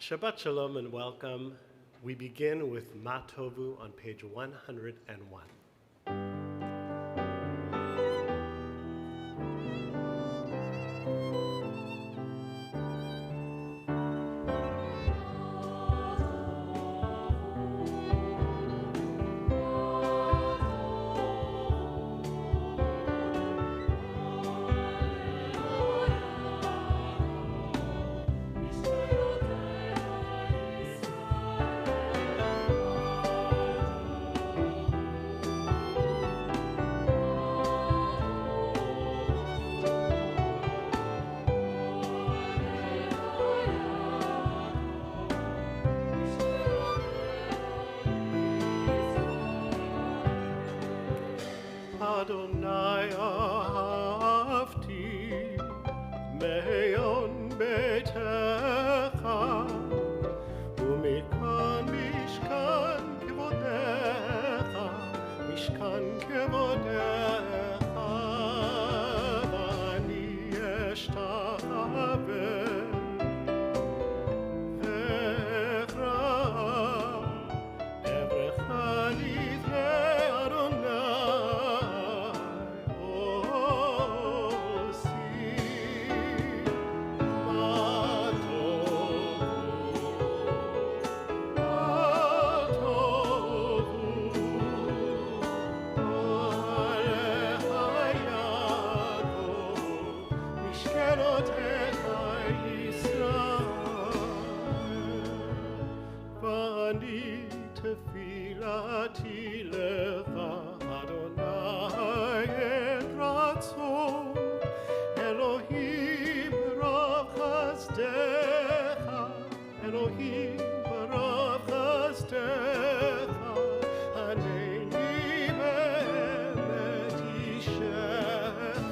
Shabbat Shalom and welcome. We begin with Ma Tovu on page 101. Adonai ahavti me'on beitecha umikon mishkan kevodecha v'ani eshtachaveh Tefilati lecha Adonai et ratzon Elohim b'rav chasdecha Elohim b'rav chasdecha Haneni be'emet ishecha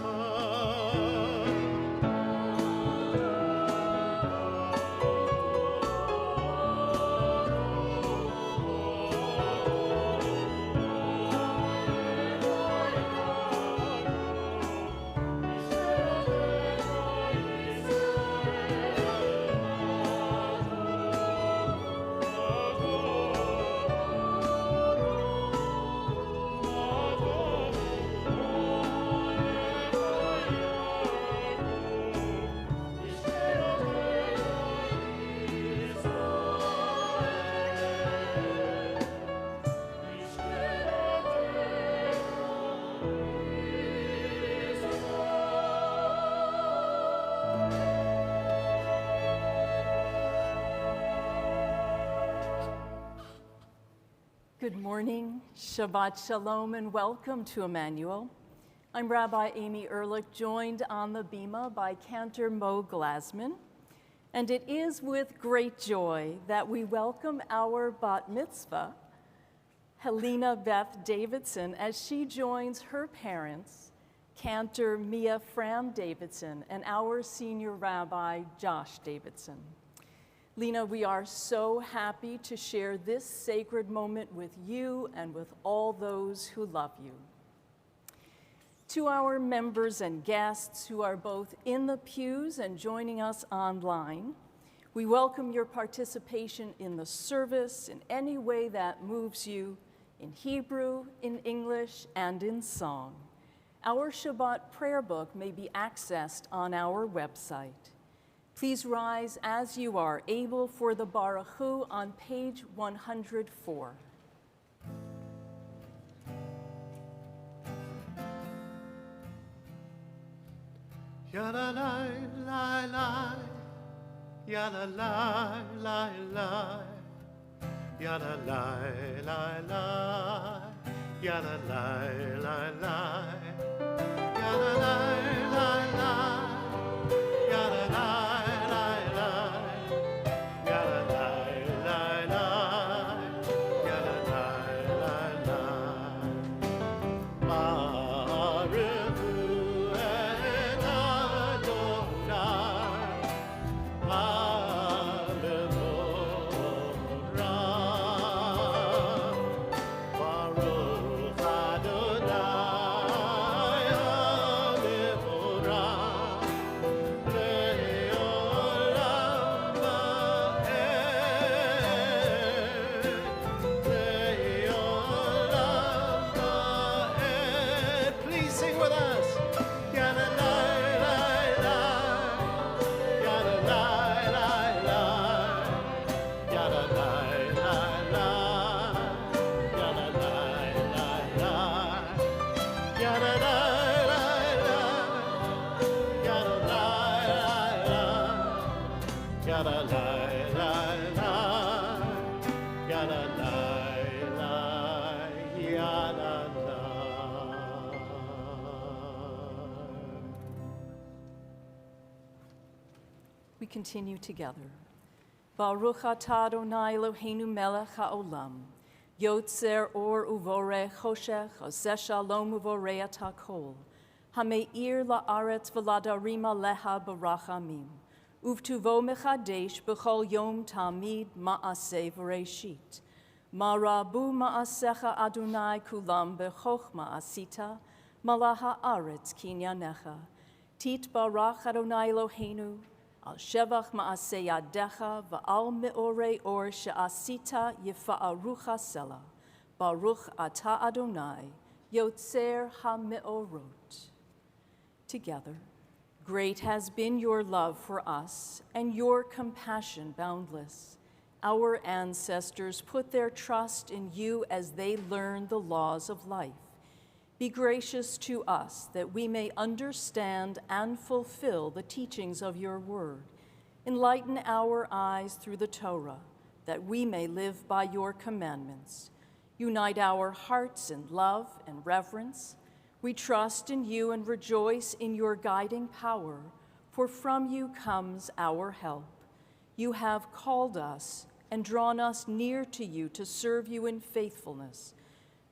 Good morning, Shabbat Shalom, and welcome to Emanu-El. I'm Rabbi Amy Ehrlich, joined on the bima by Cantor Mo Glasman, and it is with great joy that we welcome our bat mitzvah, Helena Beth Davidson, as she joins her parents, Cantor Mia Fram Davidson, and our senior rabbi, Josh Davidson. Lena, we are so happy to share this sacred moment with you and with all those who love you. To our members and guests who are both in the pews and joining us online, we welcome your participation in the service in any way that moves you, in Hebrew, in English, and in song. Our Shabbat prayer book may be accessed on our website. Please rise as you are able for the Baruch Hu on page 104. Yada la la la, yada la la la, yada la la la, yada la la la, yada la la la, yada la. Baruch Adonai, continue together. Baruch atah Adonai Eloheinu melech haolam, yotzer or uvore choshech, oseh shalom uvore hakol, hameir la'aretz v'ladarim aleha barachamim, uvtuvo mechadesh b'chol yom tamid ma'aseh v'reshit. Marabu ma'asecha Adonai kulam b'chochma asita, malaha aretz kinyanecha. Tit barach Adonai Eloheinu, al shevach ma'aseh yadecha, va'al me'orei or she'asita yifa'arucha sela. Baruch atah Adonai, yotzer ha'me'orot. Together, great has been your love for us, and your compassion boundless. Our ancestors put their trust in you as they learned the laws of life. Be gracious to us that we may understand and fulfill the teachings of your word. Enlighten our eyes through the Torah, that we may live by your commandments. Unite our hearts in love and reverence. We trust in you and rejoice in your guiding power, for from you comes our help. You have called us and drawn us near to you to serve you in faithfulness.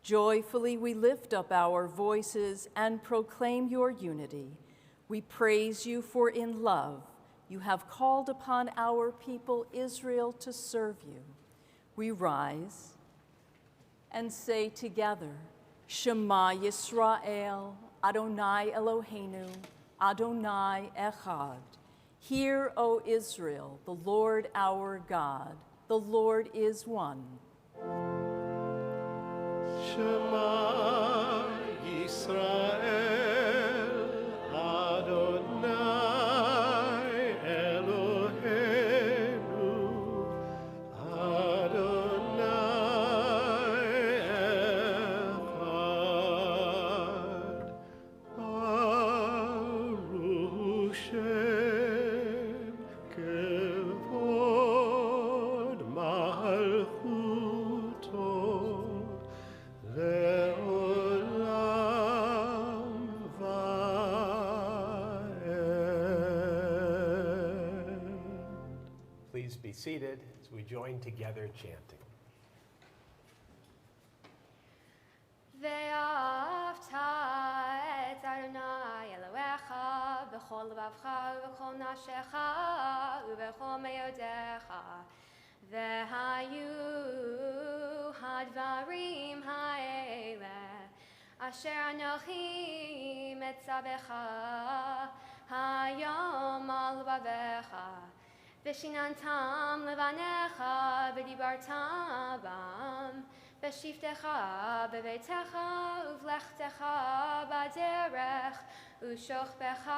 Joyfully we lift up our voices and proclaim your unity. We praise you, for in love you have called upon our people Israel to serve you. We rise and say together, Shema Yisrael, Adonai Eloheinu, Adonai Echad. Hear, O Israel, the Lord our God, the Lord is one. Shema Yisrael, Adonai Eloheinu, Adonai Echad, Baruch Shem Kevod Malchuto, Le'olam va'ed. Please be seated as we join together chanting. ואהבת את אדוני אלוהיך בכל לבבך ובכל נפשך ובכל מאודיך. והיו הדברים האלה אשר אנוכי מצווך היום על לבביך, ושיננתם לבניך ודיברת בם, בשבתך בביתך ובלכתך בדרך ושוכבך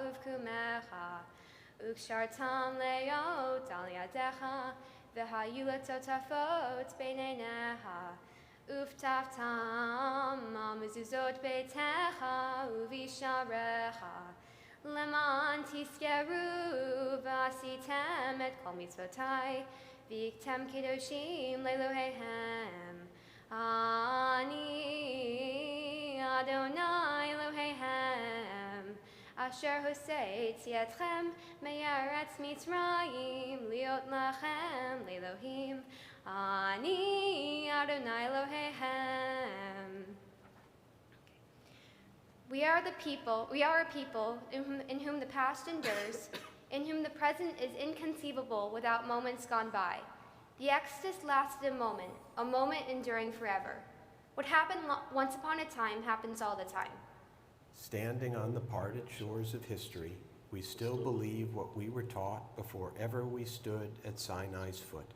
ובקומך, וקשרתם להיות על ידיך, והיו לטוטפות בין עיניך, וכתבתם על מזוזות ביתך ובשעריך, למען תזכרו ועשיתם את כל מצוותי, והייתם קדושים לאלוהיהם. אני אדוני אלוהיהם, אשר הוצאתי אתכם מארץ מצרים, להיות לכם לאלוהים. אני אדוני אלוהיהם. We are a people in whom the past endures, in whom the present is inconceivable without moments gone by. The Exodus lasted a moment enduring forever. What happened once upon a time happens all the time. Standing on the parted shores of history, we still believe what we were taught before ever we stood at Sinai's foot,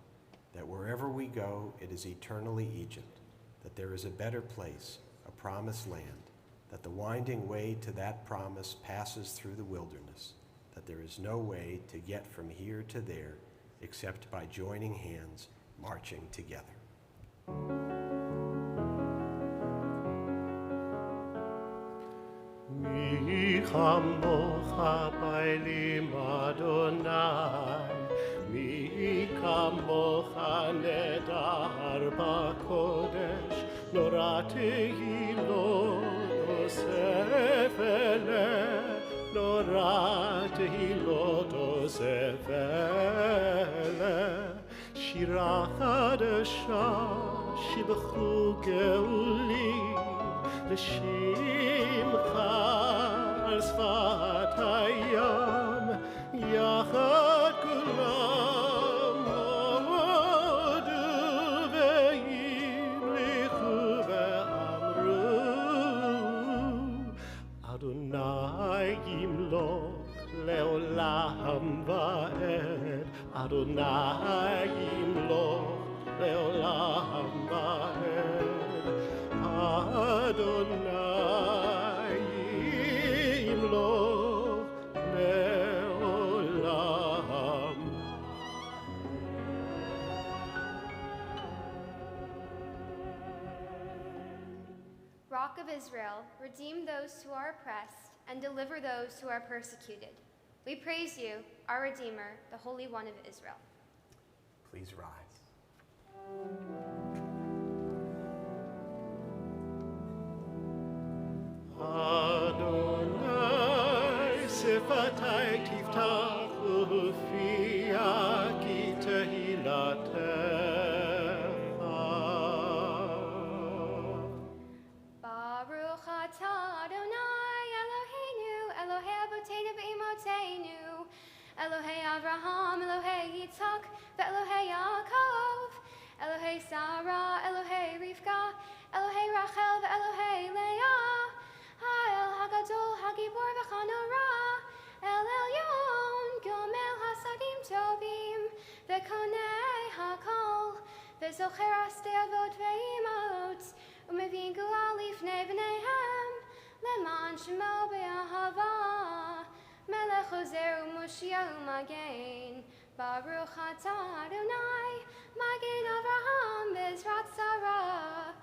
that wherever we go, it is eternally Egypt, that there is a better place, a promised land, that the winding way to that promise passes through the wilderness, that there is no way to get from here to there except by joining hands, marching together. Mi chamocha bailim Adonai, mi kamocha nedar b'kodesh, norati lo yosef eleh נורא תהילות אוספלה, שירה חדשה שיבחו גאולים, לשמך על שפת הים, יחד כולם הודו והמליכו ואמרו, אדוני ימלוך לעולם ועד, אדוני ימלוך לעולם ועד, אדוני ימלוך לעולם. Rock of Israel, redeem those who are oppressed and deliver those who are persecuted. We praise you, our Redeemer, the Holy One of Israel. Please rise. Adonai sefatai tiftach ufia ki tehilatecha. Baruch atah Adonai Eloheinu, Elohei Avotenu ve'imotenu, Elohei Avraham, Elohei Yitzhak, ve'Elohei Yaakov, Elohei Sarah, Elohei Rivka, Elohei Rachel, ve'Elohei Leah, Ha'el Hagadol, Hagibor v'Chanora, El Elyon, Gomel Hasadim Tovim, ve'Konei Hakol, ve'Zocher Ashtei Avot ve'imot, Umevin Gula lifnei b'neihem, Leman Shemo be'ahava, Melech Ozer u'Moshia u'Magen, Baruch atah Adonai, Magen Avraham Bezrat Sarah,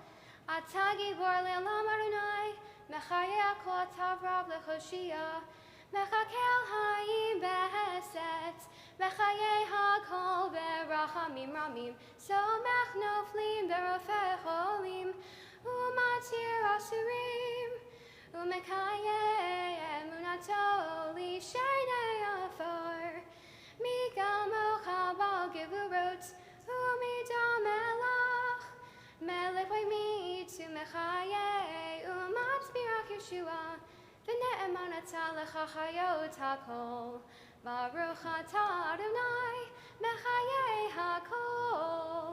Atah Gibor le'olam Adonai, Mechayeh kol Tavrav lechoshia, Mechakel hayim behesed, Mechayeh hakol berachamim ramim, Somech noflim berofei cholim, Umatir asurim, Umekayeh emunato lishenei afar, Migamocha bal gevurot, Umidam elach, Melech v'mitu mechayeh, Umatzbirach Yeshua, V'ne'emanata lecha chayot hakol, Baruch atah Adonai, mechayeh hakol.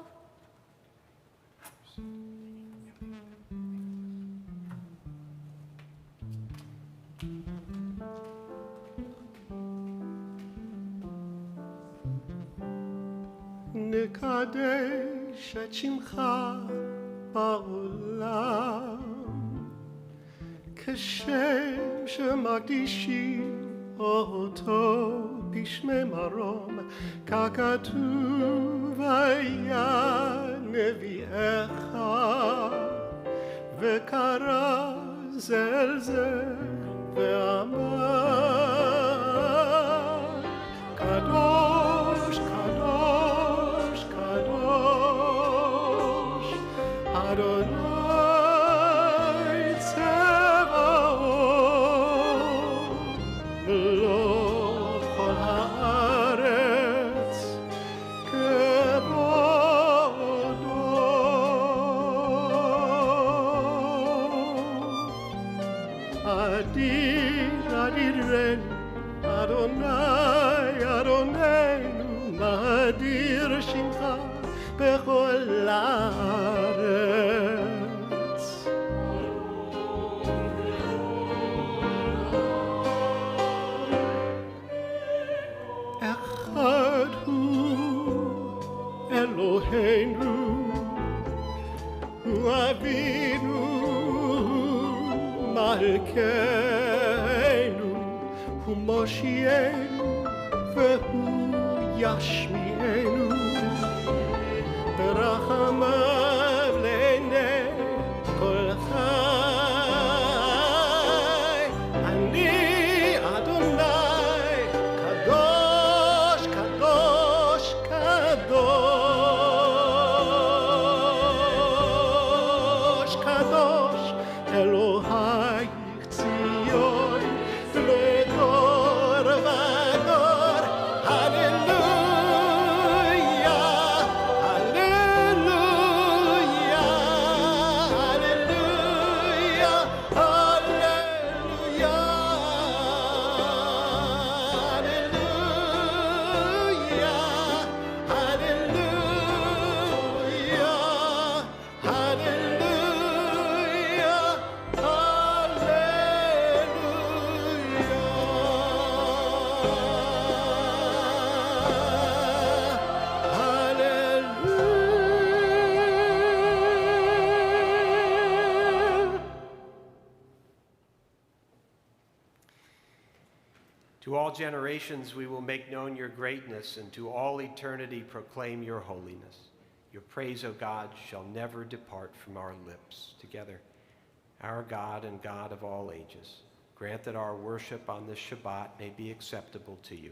נקדש את שמך בעולם, כשם שמקדישים אותו בשמי מרום, ככתוב היה נביאך, וקרא זה אל זה ואמר, קדוש קדוש קדוש אדוני צבאות, מלוא כל הארץ כבודו. אדיר אדירנו אדוני אדוננו, מאדיר שמך בכל הארץ. אחד הוא אלוהינו, הוא אבינו, מלכנו, הוא מושיענו והוא ישמיענו, ברחמיו לעיני כל חי. אני אדוני קדוש קדוש קדוש קדוש אלוהי ציון לדור. To all generations we will make known your greatness, and to all eternity proclaim your holiness. Your praise, O God, shall never depart from our lips. Together, our God and God of all ages, grant that our worship on this Shabbat may be acceptable to you.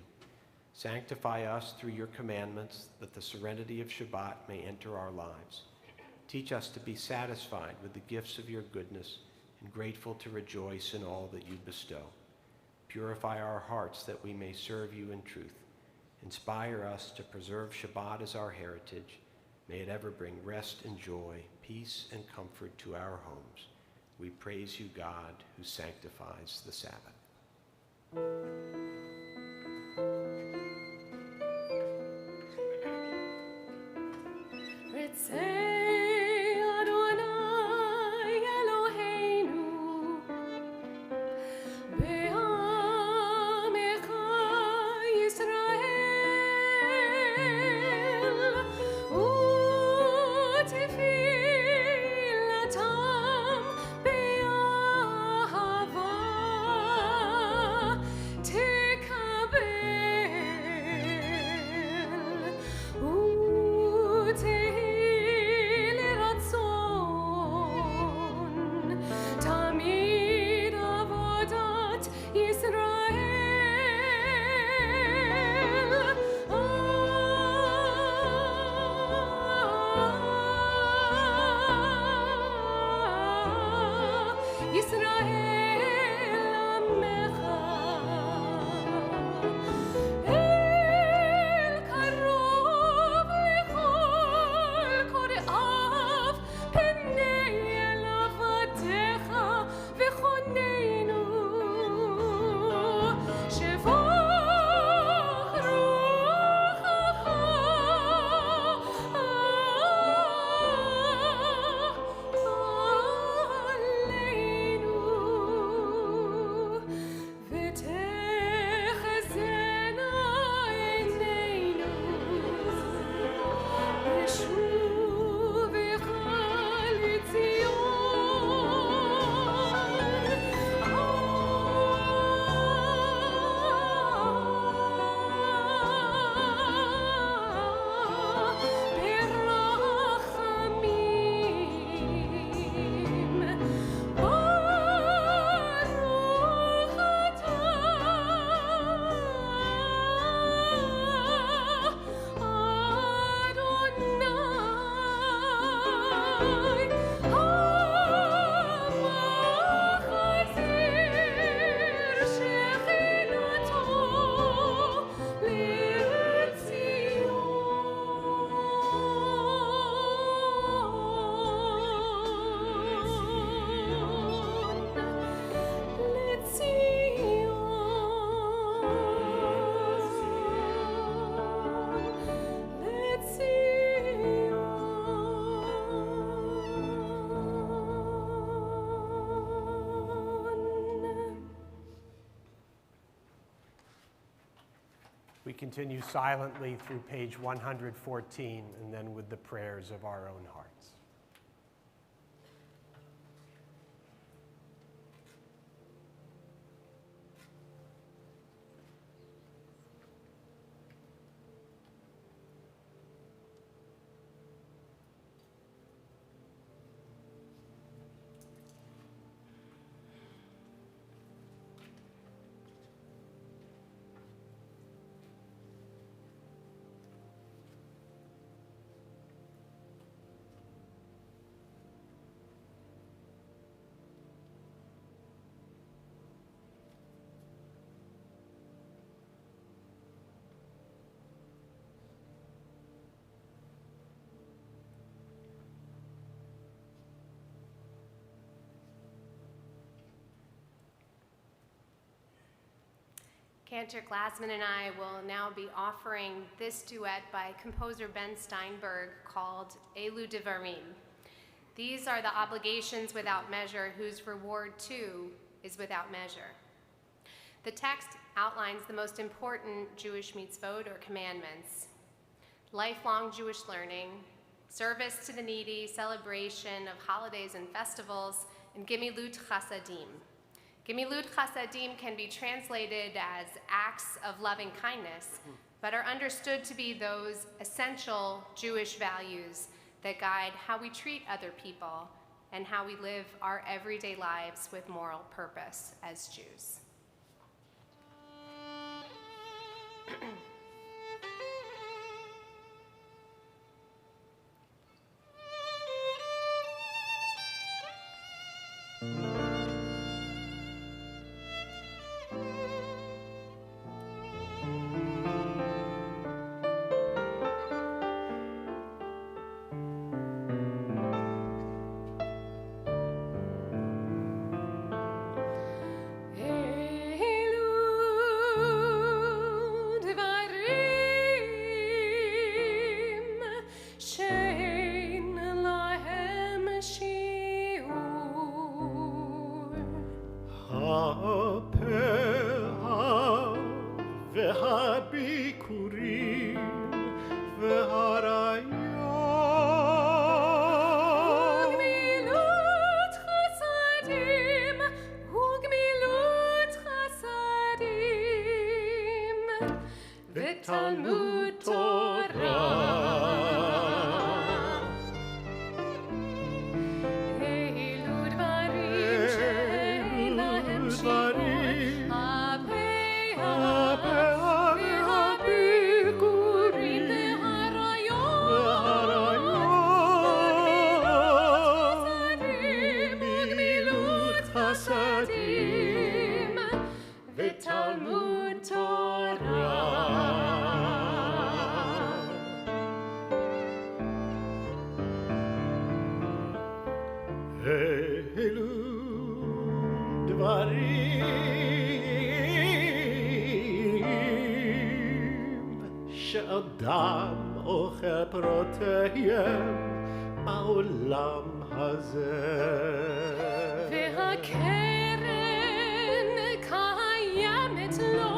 Sanctify us through your commandments, that the serenity of Shabbat may enter our lives. Teach us to be satisfied with the gifts of your goodness and grateful to rejoice in all that you bestow. Purify our hearts that we may serve you in truth. Inspire us to preserve Shabbat as our heritage. May it ever bring rest and joy, peace and comfort to our homes. We praise you, God, who sanctifies the Sabbath. We continue silently through page 114 and then with the prayers of our own hearts. Cantor Glassman and I will now be offering this duet by composer Ben Steinberg called Elu Devarim. These are the obligations without measure, whose reward too is without measure. The text outlines the most important Jewish mitzvot or commandments: lifelong Jewish learning, service to the needy, celebration of holidays and festivals, and gimilut chasadim, Gemilut chasadim can be translated as acts of loving kindness, but are understood to be those essential Jewish values that guide how we treat other people and how we live our everyday lives with moral purpose as Jews. Talmud Torah. Eilu dvarim she'ein lahem shiur. Ha'bikurim ve'harayot ugmilut chasadim v'talmud Torah. Eilu dvarim she'adam ochel protehem ba'olam hazeh. Ve'hakeren kayamet lo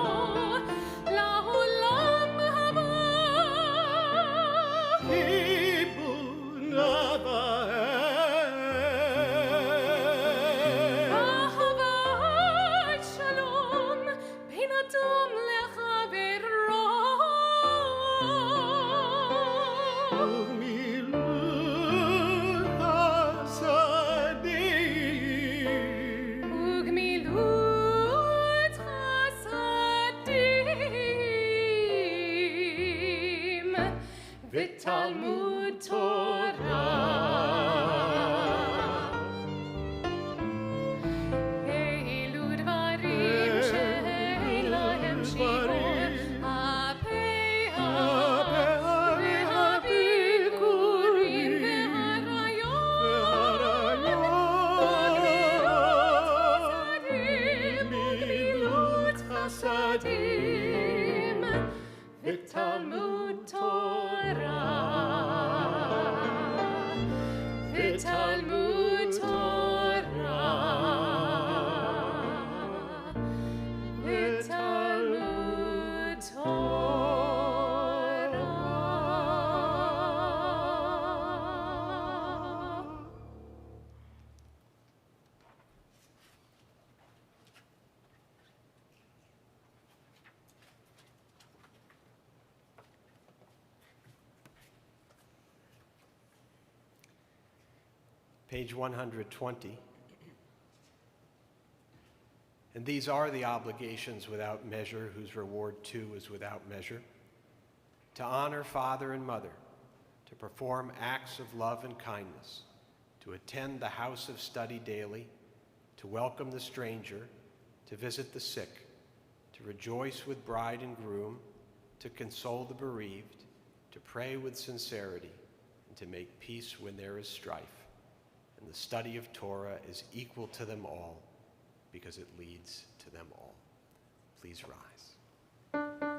la'olam haba. Hibun Talmud Torah. Eilu dvarim she'ein lahem shiur. Ha'bikurim ve'harayot ugmilut chasadim v'talmud Torah. Talmud Torah, Talmud Torah. Page 120. And these are the obligations without measure, whose reward too is without measure: to honor father and mother, to perform acts of love and kindness, to attend the house of study daily, to welcome the stranger, to visit the sick, to rejoice with bride and groom, to console the bereaved, to pray with sincerity, and to make peace when there is strife. And the study of Torah is equal to them all, because it leads to them all. Please rise. Thank you.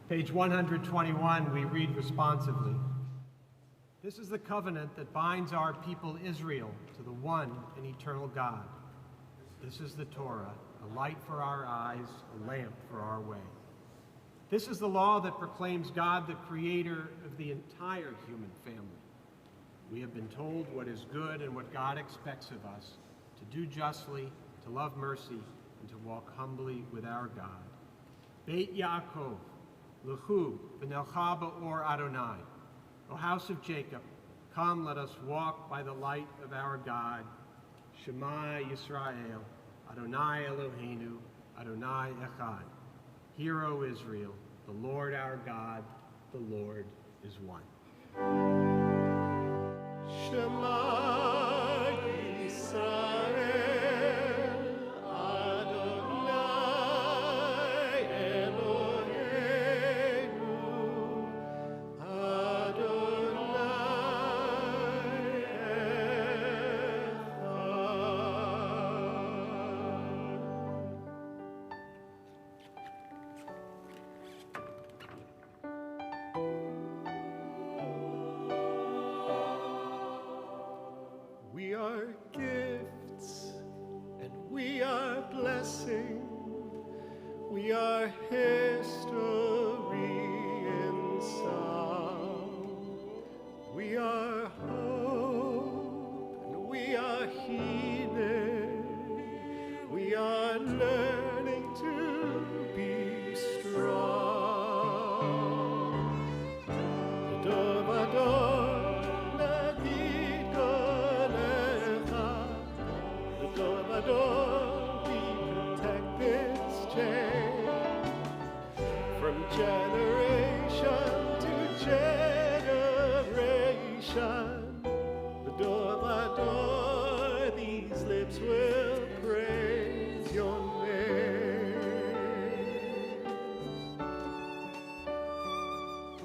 Page 121, we read responsively. This is the covenant that binds our people Israel to the one and eternal God. This is the Torah, a light for our eyes, a lamp for our way. This is the law that proclaims God the creator of the entire human family. We have been told what is good and what God expects of us, to do justly, to love mercy, and to walk humbly with our God. Beit Yaakov, Lechu, v'nelcha ba'or Adonai. O house of Jacob, come, let us walk by the light of our God. Shema Yisrael, Adonai Eloheinu, Adonai Echad. Hear, O Israel, the Lord our God, the Lord is one. Shema Yisrael, Adonai Eloheinu, Adonai Echad. We are gifts and we are blessing. We are history in song. We are hope and we are healing. We are learning to be strong. Ador, ador, nagid kolecha. Ador, ador, we protect this chain. From generation to generation. Ador, ador, these lips will praise your name.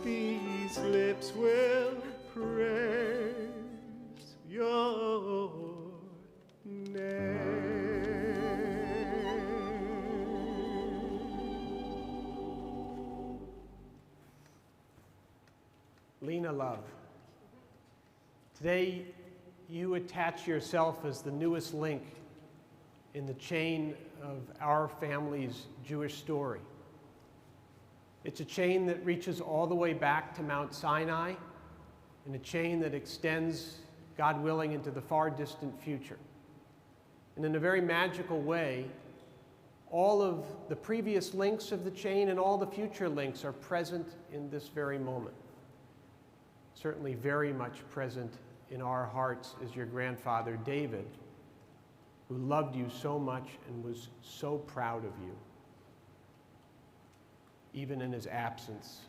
These lips will praise your name. Lena Love. Today, you attach yourself as the newest link in the chain of our family's Jewish story. It's a chain that reaches all the way back to Mount Sinai, and a chain that extends, God willing, into the far distant future. And in a very magical way, all of the previous links of the chain and all the future links are present in this very moment. Certainly very much present in our hearts is your grandfather, David, who loved you so much and was so proud of you. Even in his absence,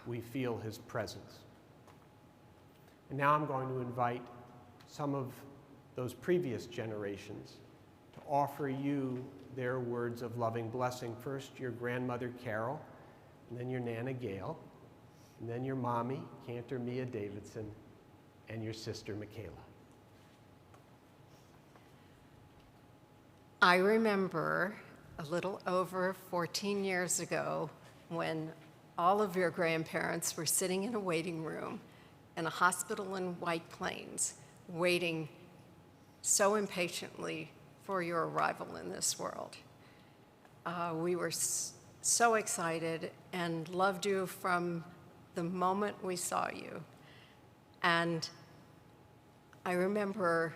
we feel his presence. And now I'm going to invite some of those previous generations to offer you their words of loving blessing. First, your grandmother, Carol, and then your Nana, Gail, and then your mommy, Cantor Mia Davidson, and your sister, Michaela. I remember a little over 14 years ago when all of your grandparents were sitting in a waiting room in a hospital in White Plains, waiting so impatiently for your arrival in this world. We were so excited and loved you from the moment we saw you. And I remember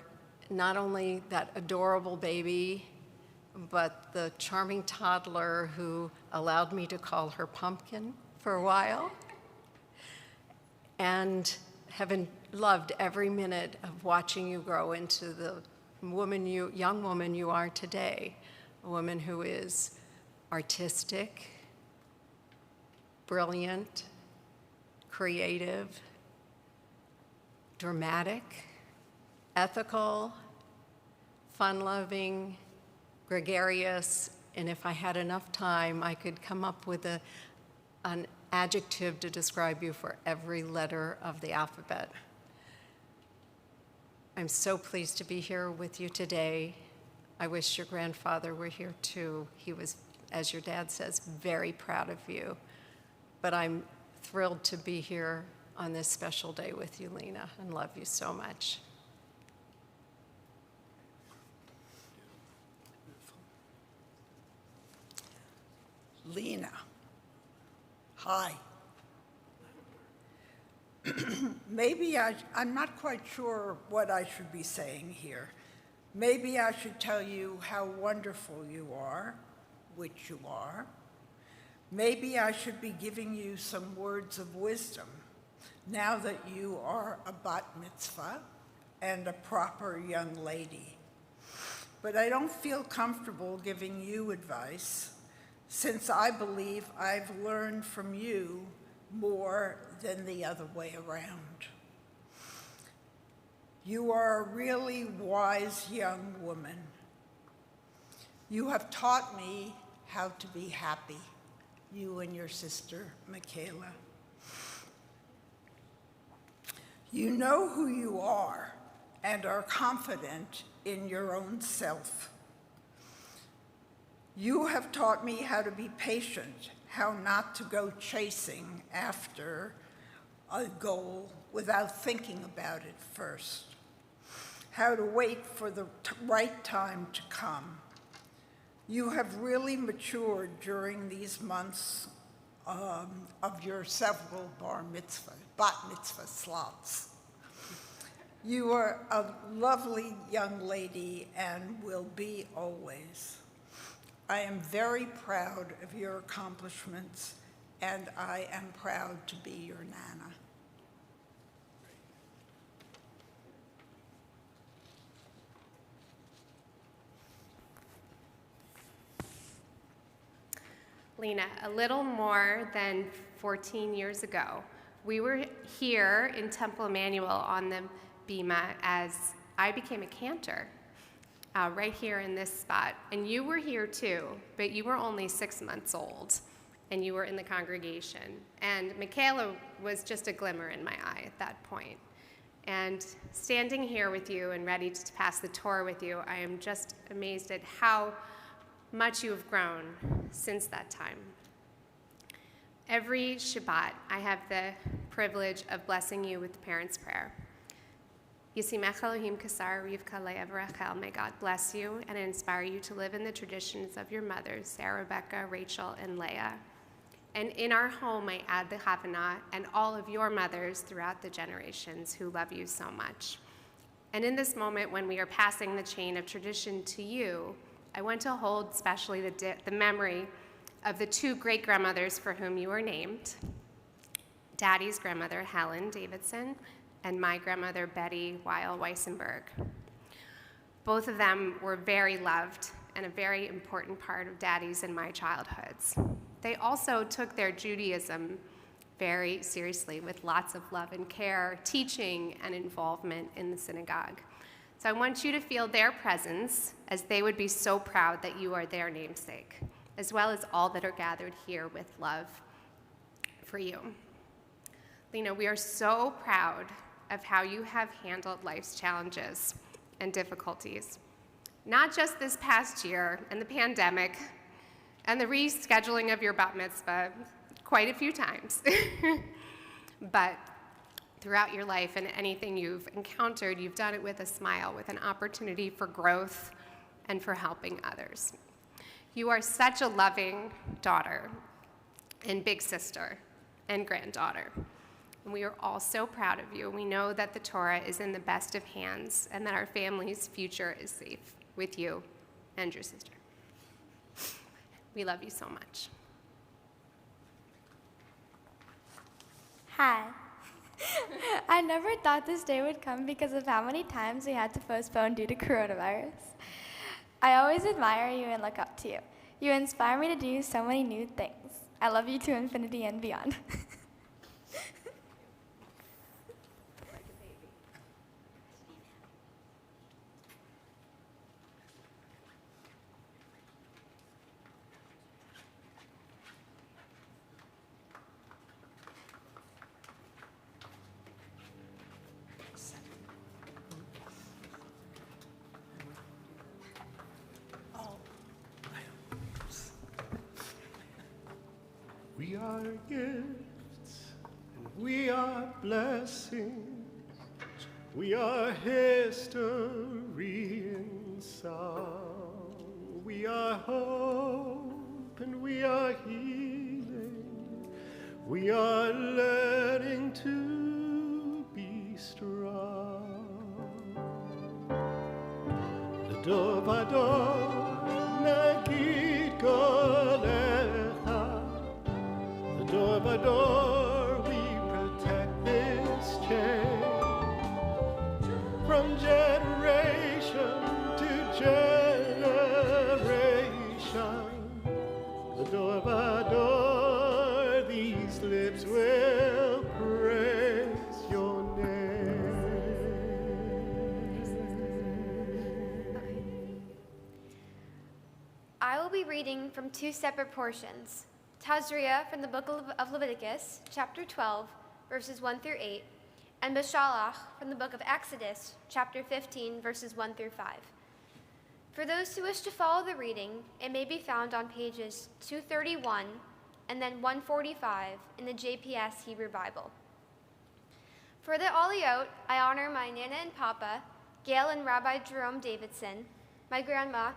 not only that adorable baby, but the charming toddler who allowed me to call her Pumpkin for a while, and have loved every minute of watching you grow into the young woman you are today, a woman who is artistic, brilliant, creative, dramatic, ethical, fun-loving, gregarious, and if I had enough time, I could come up with an adjective to describe you for every letter of the alphabet. I'm so pleased to be here with you today. I wish your grandfather were here too. He was, as your dad says, very proud of you. but I'm thrilled to be here on this special day with you, Lena, and love you so much. Lena. Hi. Maybe I'm not quite sure what I should be saying here. Maybe I should tell you how wonderful you are, which you are. Maybe I should be giving you some words of wisdom now that you are a bat mitzvah and a proper young lady. But I don't feel comfortable giving you advice, since I believe I've learned from you more than the other way around. You are a really wise young woman. You have taught me how to be happy, you and your sister, Michaela. You know who you are and are confident in your own self. You have taught me how to be patient, how not to go chasing after a goal without thinking about it first, how to wait for the right time to come. You have really matured during these months of your several bat mitzvah slots. You are a lovely young lady and will be always. I am very proud of your accomplishments, and I am proud to be your Nana. Lena, a little more than 14 years ago, we were here in Temple Emanu-El on the Bima as I became a cantor, right here in this spot. And you were here too, but you were only 6 months old, and you were in the congregation. And Michaela was just a glimmer in my eye at that point. And standing here with you and ready to pass the Torah with you, I am just amazed at how much you have grown since that time. Every Shabbat, I have the privilege of blessing you with the parents' prayer. Yisimech Elohim Kasar Rivka Leah Rachel. May God bless you and inspire you to live in the traditions of your mothers, Sarah, Rebecca, Rachel, and Leah. And in our home, I add the Havanah and all of your mothers throughout the generations who love you so much. And in this moment, when we are passing the chain of tradition to you, I want to hold specially the memory of the 2 great-grandmothers for whom you are named, Daddy's grandmother, Helen Davidson, and my grandmother, Betty Weil Weissenberg. Both of them were very loved and a very important part of Daddy's and my childhoods. They also took their Judaism very seriously with lots of love and care, teaching, and involvement in the synagogue. So I want you to feel their presence, as they would be so proud that you are their namesake, as well as all that are gathered here with love for you. Lena, we are so proud of how you have handled life's challenges and difficulties, not just this past year and the pandemic and the rescheduling of your bat mitzvah quite a few times, but throughout your life and anything you've encountered, you've done it with a smile, with an opportunity for growth and for helping others. You are such a loving daughter and big sister and granddaughter. And we are all so proud of you. We know that the Torah is in the best of hands and that our family's future is safe with you and your sister. We love you so much. Hi. I never thought this day would come because of how many times we had to postpone due to coronavirus. I always admire you and look up to you. You inspire me to do so many new things. I love you to infinity and beyond. We are gifts, and we are blessings. We are history in song. We are hope, and we are healing. We are learning to be strong. Ledor vador nagid golecha. Ledor vador we protect this chain. From generation to generation, Ledor vador, these lips will praise your name. I will be reading from two separate portions. Tazria from the book of Leviticus, chapter 12, verses 1 through 8, and Beshalach from the book of Exodus, chapter 15, verses 1 through 5. For those who wish to follow the reading, it may be found on pages 231 and then 145 in the JPS Hebrew Bible. For the Aliyot, I honor my Nana and Papa, Gail and Rabbi Jerome Davidson, my grandma,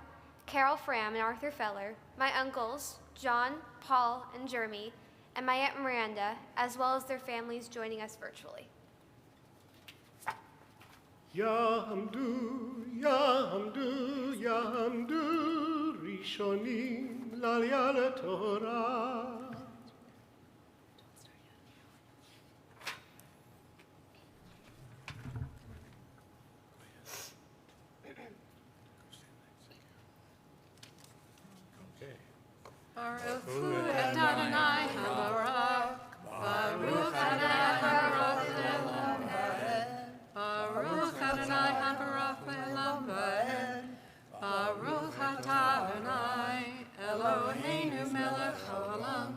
Carol Fram and Arthur Feller, my uncles, John, Paul, and Jeremy, and my Aunt Miranda, as well as their families joining us virtually. Yamdu, Yamdu, Yamdu, Rishonim, L'Aliyah Torah. Baruch hu et Adonai habarak, Baruch Adonai habarak le'olam va'ed, Baruch Adonai habarak le'olam va'ed, Baruch atah Adonai Eloheinu melech haolam,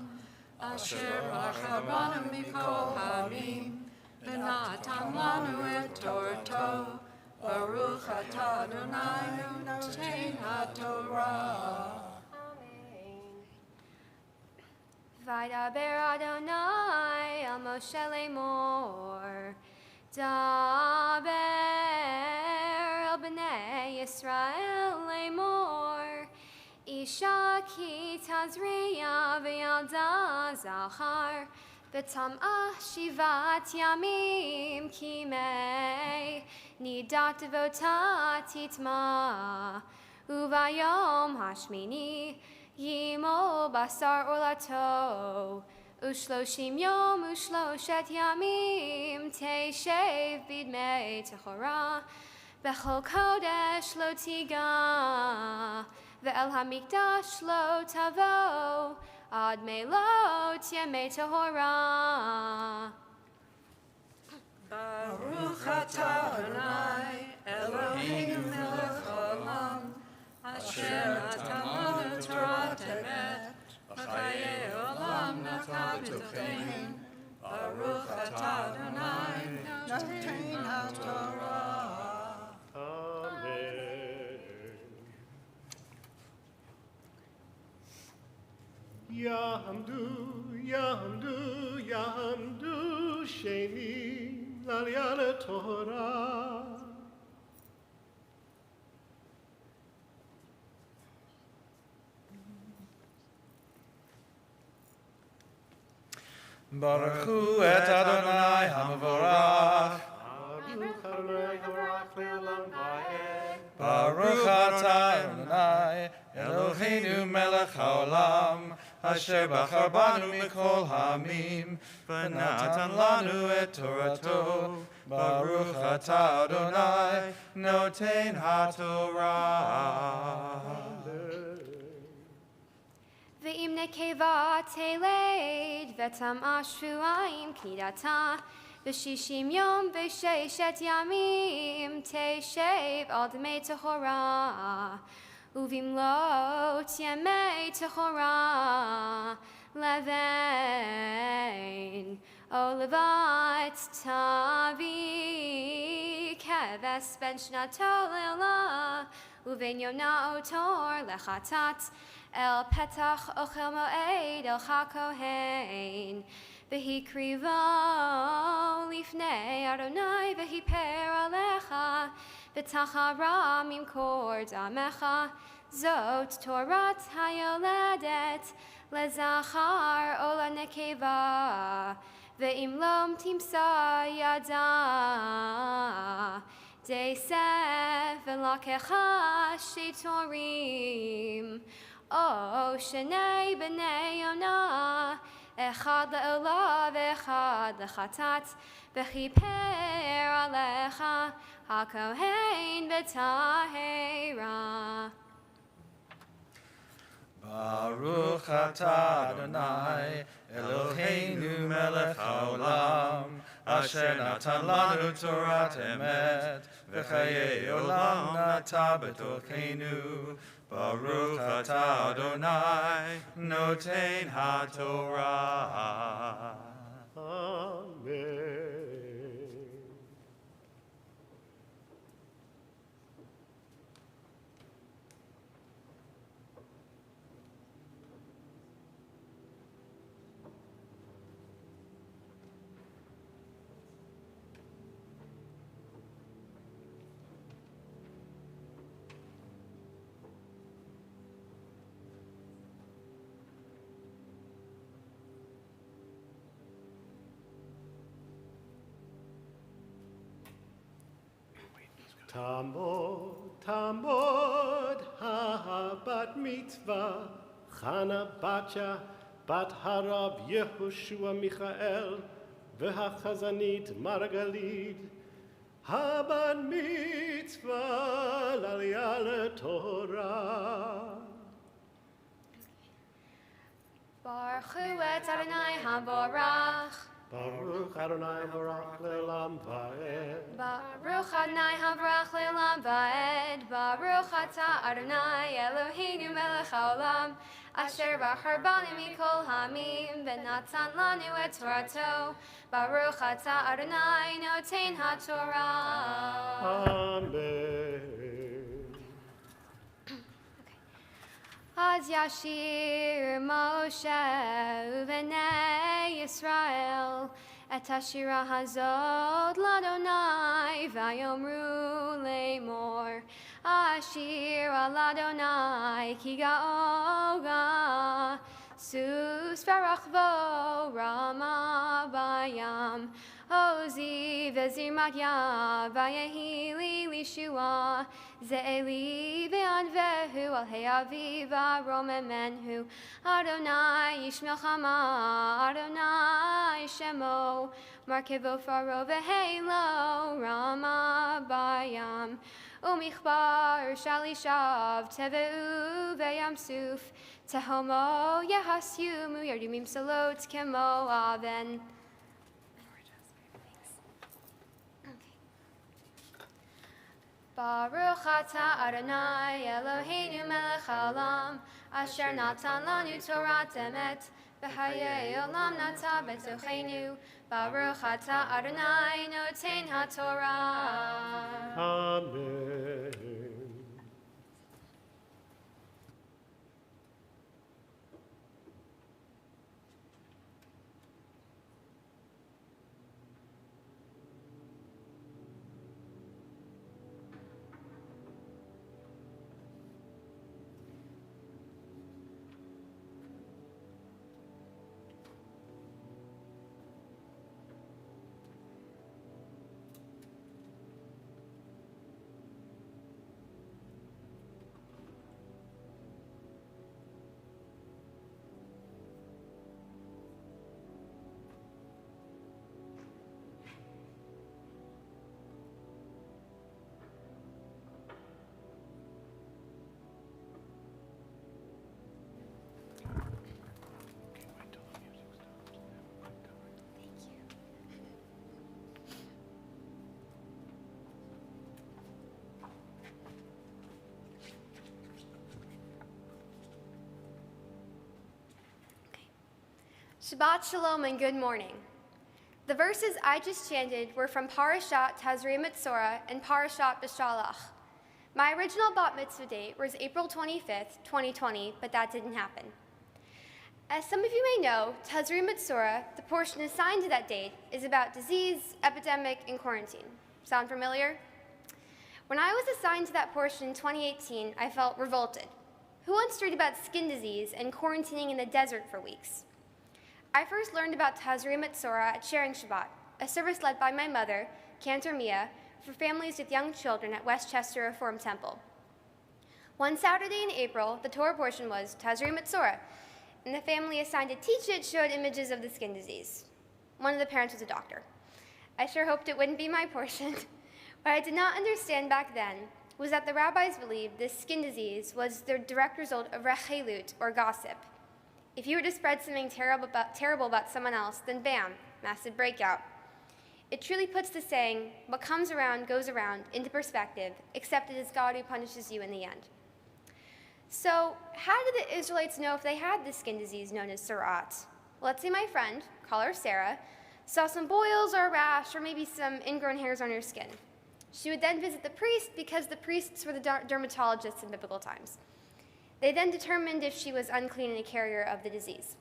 asher acharanu mikol ha'amim, v'natan lanu et Torato, Baruch atah Adonai noten haTorah. Vaydaber Adonai el Moshe lemor, Daber el bnei Yisrael lemor, Isha ki tazria v'yalda zachar, v'tam'ah shivat yamim kimei, nidat devota titma, uvayom hashmini, Yimo basar olato, ushloshim yom ushloshet yamim, teishev bidmei techora, bechol kodesh lo tiga, ve'el hamikdash lo tavo, ad melot yemei tehora. Baruch atah Adonai Eloheinu melech haolam, asher natan lanu Torah emet, v'chayei olam natan b'tocheinu. Baruch atah Adonai noten haTorah. Amen. Yamdu, Yamdu, Yamdu, Sheni, L'Aliyah Torah. Baruch hu et Adonai hamavorach. Baruch Adonai habarach le'olam va'ed. Baruch atah Adonai Eloheinu melech haolam, asher bachar banu mikol ha'amim, v'natan lanu et Torato. Baruch atah Adonai noten haTorah. Ve'im nekeva teleid, vetam ashvuayim knidata, v'shishim yom v'sheishet yamim, teishev al demei tehora, uvimlot yemei tehora, levein, o levat tavi, keves ben shnato le'olah, uvein yona otor lechatat, el petach ochel moed el hakohen. Vehi krivo lifnei Adonai, vehi per alecha, v'tachara mimkor damecha, zot torat hayoledet, lezachar ola nekeva, ve'im lom timsa yada, deisef v'lakecha shetorim, o shenei b'nei yonah, echad le'olah ve'echad lechatat, v'chiper alecha hakohen v'tahera. Baruch atah Adonai, Eloheinu melech haolam, asher natan lanu Torat emet, v'chayei olam nata b'tocheinu. Baruch atah Adonai, noten haTorah. Amen. Tamod, Tamod, ha-bat mitzvah, Chana Batya, bat Harav Yehoshua Michael, v'ha-chazanit Margalit, ha-bat mitzvah, l'aliyah leTorah. Baruch hu et Adonai haborach. Baruch Adonai Barach Le'olam Va'ed. Baruch Adonai haborach le'olam va'ed. Baruch atah Adonai Eloheinu melech haolam, asher bachar banu mikol hamim, v'natan lanu et Torato. Baruch atah Adonai noten haTorah. Amen. Az yashir Moshe uvenei Yisrael et hashira hazod l'Adonai vayomru le'mor ashir al Adonai ki ga'oga sus v'rachvo rama bayam Ozi vezir magya vayehi li lishua ze'eli ve'anvehu al he'avi v'aromemenhu Adonai yishmelchama Adonai shemo markevo faro ve'helo rama bayam umichbar shalishav teveu ve'yam suf tehomo yehasyu yardimim salot kemo aven. Baruch atah Adonai Eloheinu melech haolam, asher natan lanu Torat emet, v'chayei olam nata b'tocheinu. Baruch atah Adonai noten haTorah. Amen. Shabbat Shalom and good morning. The verses I just chanted were from Parashat Tazria Mitzorah and Parashat Beshalach. My original bat mitzvah date was April 25th, 2020, but that didn't happen. As some of you may know, Tazria Mitzora, the portion assigned to that date, is about disease, epidemic, and quarantine. Sound familiar? When I was assigned to that portion in 2018, I felt revolted. Who wants to read about skin disease and quarantining in the desert for weeks? I first learned about Tazria Mitzora at Sharing Shabbat, a service led by my mother, Cantor Mia, for families with young children at Westchester Reformed Temple. One Saturday in April, the Torah portion was Tazria Mitzora, and the family assigned to teach it showed images of the skin disease. One of the parents was a doctor. I sure hoped it wouldn't be my portion. What I did not understand back then was that the rabbis believed this skin disease was the direct result of rechelut, or gossip. If you were to spread something terrible about someone else, then bam, massive breakout. It truly puts the saying, what comes around goes around, into perspective, except it is God who punishes you in the end. So, how did the Israelites know if they had this skin disease known as surat? Well, let's say my friend, call her Sarah, saw some boils or a rash or maybe some ingrown hairs on her skin. She would then visit the priest because the priests were the dermatologists in biblical times. They then determined if she was unclean and a carrier of the disease.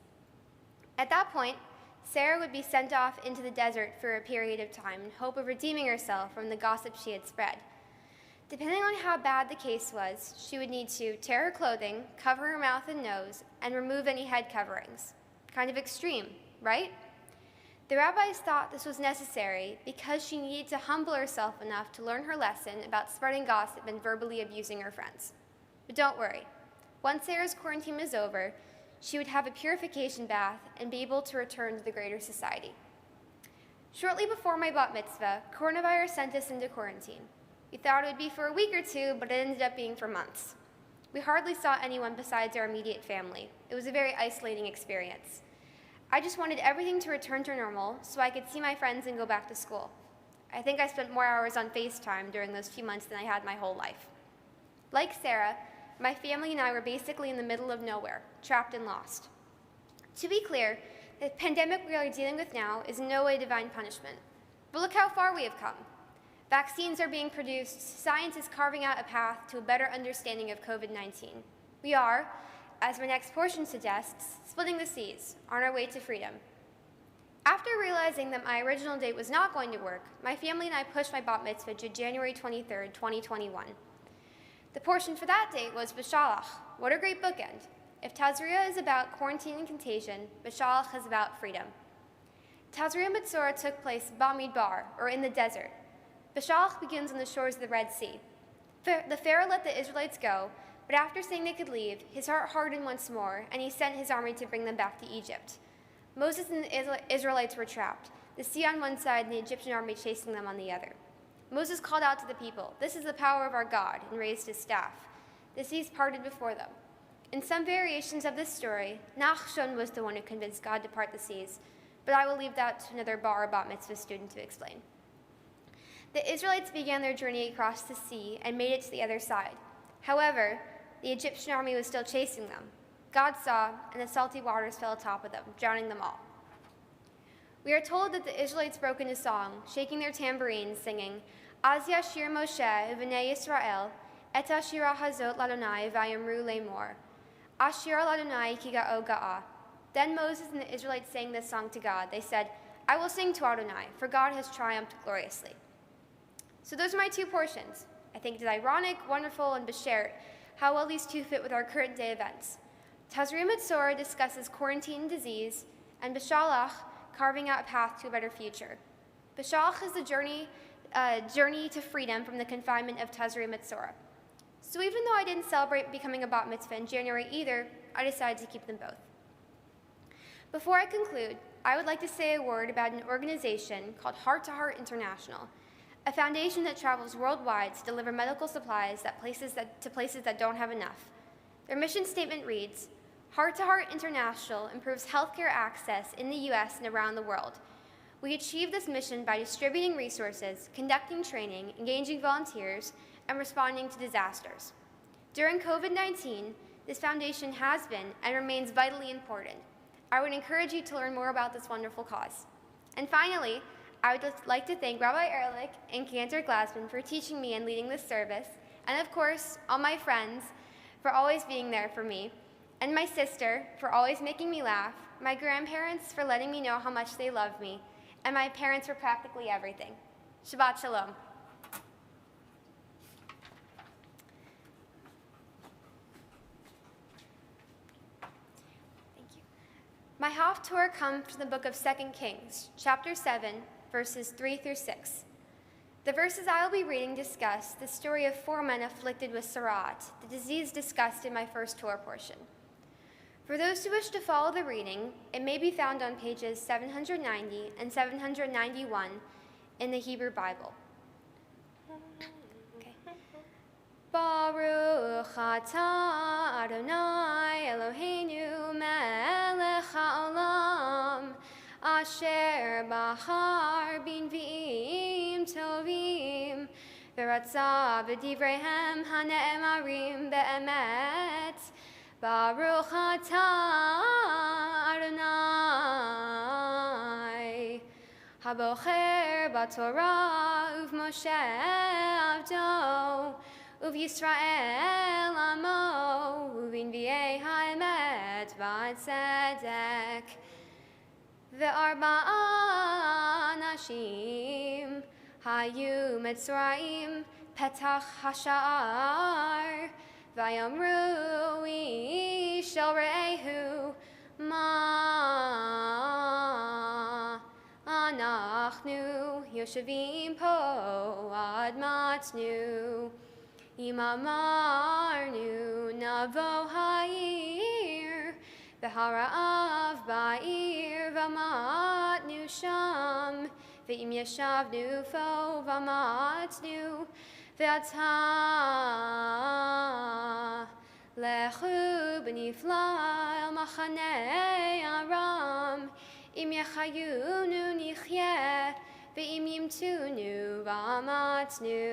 At that point, Sarah would be sent off into the desert for a period of time in hope of redeeming herself from the gossip she had spread. Depending on how bad the case was, she would need to tear her clothing, cover her mouth and nose, and remove any head coverings. Kind of extreme, right? The rabbis thought this was necessary because she needed to humble herself enough to learn her lesson about spreading gossip and verbally abusing her friends. But don't worry. Once Sarah's quarantine was over, she would have a purification bath and be able to return to the greater society. Shortly before my bat mitzvah, coronavirus sent us into quarantine. We thought it would be for a week or two, but it ended up being for months. We hardly saw anyone besides our immediate family. It was a very isolating experience. I just wanted everything to return to normal so I could see my friends and go back to school. I think I spent more hours on FaceTime during those few months than I had my whole life. Like Sarah, my family and I were basically in the middle of nowhere, trapped and lost. To be clear, the pandemic we are dealing with now is in no way divine punishment. But look how far we have come. Vaccines are being produced, science is carving out a path to a better understanding of COVID-19. We are, as my next portion suggests, splitting the seas, on our way to freedom. After realizing that my original date was not going to work, my family and I pushed my bat mitzvah to January 23rd, 2021. The portion for that date was B'Shalach. What a great bookend. If Tazria is about quarantine and contagion, B'Shalach is about freedom. Tazria Mitzora took place Bamidbar, or in the desert. B'Shalach begins on the shores of the Red Sea. The Pharaoh let the Israelites go, but after saying they could leave, his heart hardened once more, and he sent his army to bring them back to Egypt. Moses and the Israelites were trapped, the sea on one side and the Egyptian army chasing them on the other. Moses called out to the people, "This is the power of our God," and raised his staff. The seas parted before them. In some variations of this story, Nachshon was the one who convinced God to part the seas, but I will leave that to another bar bat mitzvah student to explain. The Israelites began their journey across the sea and made it to the other side. However, the Egyptian army was still chasing them. God saw, and the salty waters fell atop of them, drowning them all. We are told that the Israelites broke into song, shaking their tambourines, singing, "Az yashir Moshe v'nei Yisrael, et ashira hazot l'Adonai v'yamru le'mor, ashir l'Adonai ki ga'o ga'a." Then Moses and the Israelites sang this song to God. They said, "I will sing to Adonai, for God has triumphed gloriously." So those are my two portions. I think it is ironic, wonderful, and beshert how well these two fit with our current day events. Tazria Mitzora discusses quarantine and disease, and B'Shalach carving out a path to a better future. B'Shalach is the journey to freedom from the confinement of Tazria Mitzora. So even though I didn't celebrate becoming a bat mitzvah in January either, I decided to keep them both. Before I conclude, I would like to say a word about an organization called Heart to Heart International, a foundation that travels worldwide to deliver medical supplies to places that don't have enough. Their mission statement reads, "Heart to Heart International improves healthcare access in the U.S. and around the world. We achieve this mission by distributing resources, conducting training, engaging volunteers, and responding to disasters." During COVID-19, this foundation has been and remains vitally important. I would encourage you to learn more about this wonderful cause. And finally, I would just like to thank Rabbi Ehrlich and Cantor Glassman for teaching me and leading this service, And of course, all my friends for always being there for me, and my sister for always making me laugh, my grandparents for letting me know how much they love me, and my parents for practically everything. Shabbat Shalom. Thank you. My Haftorah comes from the book of 2 Kings, chapter 7, verses 3 through 6. The verses I will be reading discuss the story of 4 men afflicted with Sarat, the disease discussed in my first Torah portion. For those who wish to follow the reading, it may be found on pages 790 and 791 in the Hebrew Bible. Okay. Baruch atah Adonai Eloheinu melech haolam asher bahar b'nvi'im tovim v'ratzah b'divreihem hane'emarim be'emet Baruch atah Adonai habocher b'Torah uv'Moshe avdo uv'Yisrael amo uv'nvi'ei ha'emet v'tzedek ve'arba'a anashim hayu Mitzrayim petach hasha'ar Vayamru ishel re'ehu ma anachnu yoshavim po admatnu imamarnu navo ha'ir v'hara'av ba'ir v'amatnu sham v'im yashavnu fo v'amatnu Ve'atah lechu b'nifla el machanei aram im yechayunu nichyeh ve'im yimtunu v'amatnu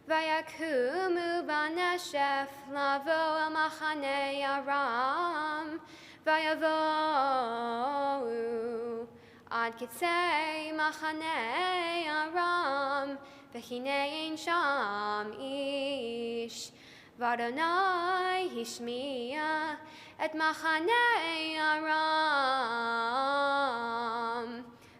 vayakumu b'neshef lavo el machanei aram vayavohu ad kitzei machanei aram V'hine ein sham ish v'Adonai hishmiya et machanei aram